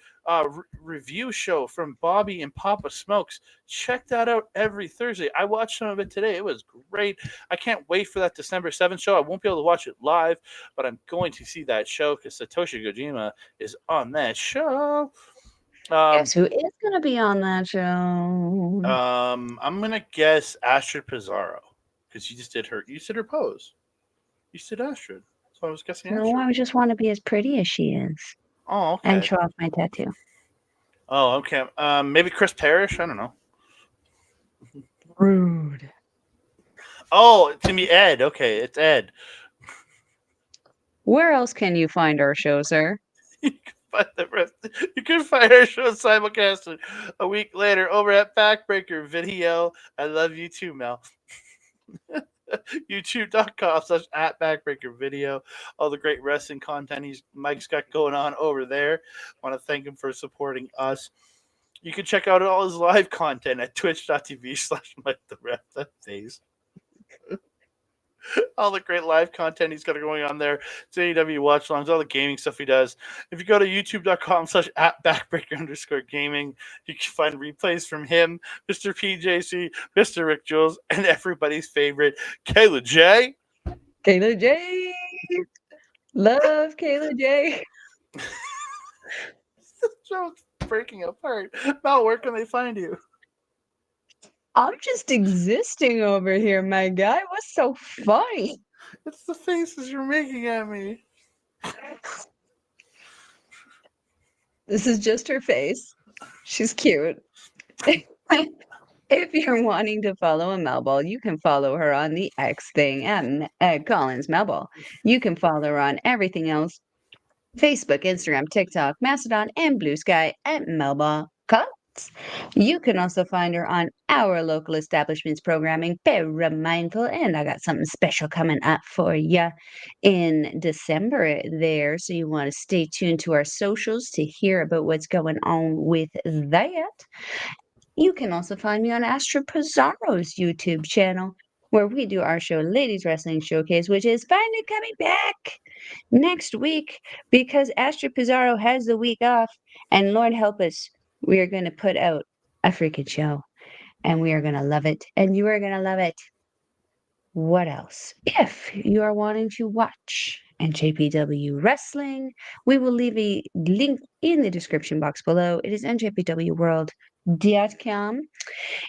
review show from Bobby and Papa Smokes. Check that out every Thursday. I watched some of it today. It was great. I can't wait for that December 7th show. I won't be able to watch it live, but I'm going to see that show because Satoshi Kojima is on that show. Guess who is going to be on that show? I'm gonna guess Astrid Pizarro because you just did her. You said her pose. You said Astrid, so I was guessing No, Astrid. I just want to be as pretty as she is Oh, and okay. show off my tattoo. Oh, okay. Maybe Chris Parrish. I don't know. Rude. Oh, it's gonna be Ed. Okay, it's Ed. Where else can you find our show, sir? You can find the rest. You can find our show simulcasted a week later over at Backbreaker Video. I love you too, Mel. YouTube.com/at Backbreaker Video. All the great wrestling content Mike's got going on over there. Want to thank him for supporting us. You can check out all his live content at twitch.tv/Mike the Ref. That face. All the great live content he's got going on there. It's AEW watch longs, all the gaming stuff he does. If you go to youtube.com/at backbreaker_gaming, you can find replays from him, Mr. PJC, Mr. Rick Jules, and everybody's favorite, Kayla J. Kayla J. Love Kayla J. The show's breaking apart. Mal, where can they find you? I'm just existing over here, my guy. What's so funny? It's the faces you're making at me. This is just her face. She's cute. If you're wanting to follow a Melball, you can follow her on the X thing at Collins Melball. You can follow her on everything else: Facebook, Instagram, TikTok, Mastodon, and Blue Sky at Melball Cuts. You can also find her on our local establishments programming, Very Mindful, and I got something special coming up for you in December there. So you want to stay tuned to our socials to hear about what's going on with that. You can also find me on Astro Pizarro's YouTube channel, where we do our show, Ladies Wrestling Showcase, which is finally coming back next week because Astro Pizarro has the week off. And Lord help us, We are going to put out a freaking show and we are going to love it and you are going to love it. What else? If you are wanting to watch NJPW Wrestling, we will leave a link in the description box below. It is njpwworld.com.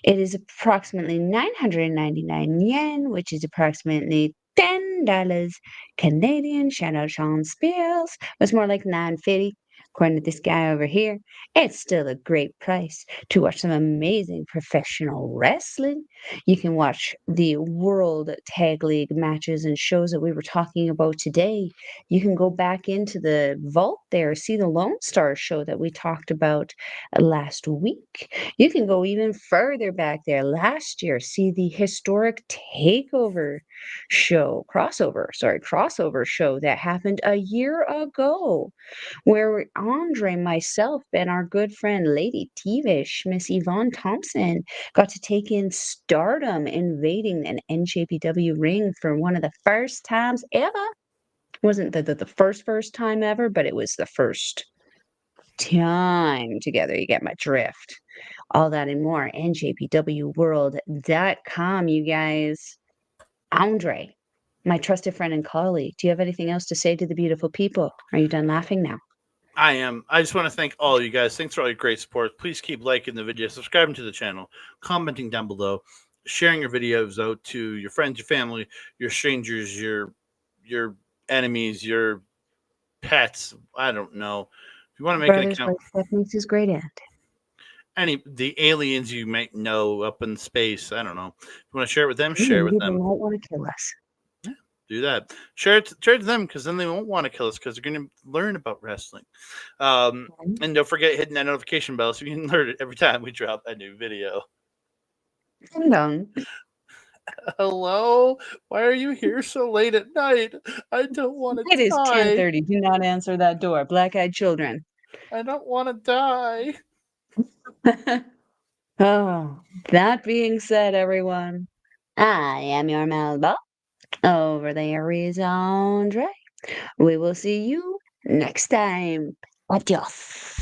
It is approximately 999 yen, which is approximately $10 Canadian. Shout out Sean Spears. It's more like 950. According to this guy over here, it's still a great price to watch some amazing professional wrestling. You can watch the World Tag League matches and shows that we were talking about today. You can go back into the vault there, see the Lone Star show that we talked about last week. You can go even further back there. Last year, see the historic crossover show that happened a year ago, where Andre, myself, and our good friend Lady Tivish, Miss Yvonne Thompson, got to take in Stardom invading an NJPW ring for one of the first times ever. It wasn't the first time ever, but it was the first time together. You get my drift. All that and more. NJPWworld.com, you guys. Andre, my trusted friend and colleague, do you have anything else to say to the beautiful people? Are you done laughing now? I am. I just want to thank all of you guys. Thanks for all your great support. Please keep liking the video, subscribing to the channel, commenting down below, sharing your videos out to your friends, your family, your strangers, your enemies, your pets. I don't know. If you want to make an Brothers, account, like Steph his great aunt. any the aliens you might know up in space. I don't know. If you want to share it with them, share it Maybe with they them. might want to kill us. Yeah, do that. Share it to them because then they won't want to kill us because they're going to learn about wrestling. And don't forget hitting that notification bell so you can alert it every time we drop a new video. Ding dong. Hello? Why are you here so late at night? I don't want to It is die. 10:30. Do not answer that door. Black-eyed children. I don't want to die. Oh, that being said, everyone, I am your Melball. Over there is Andre. We will see you next time. Adios.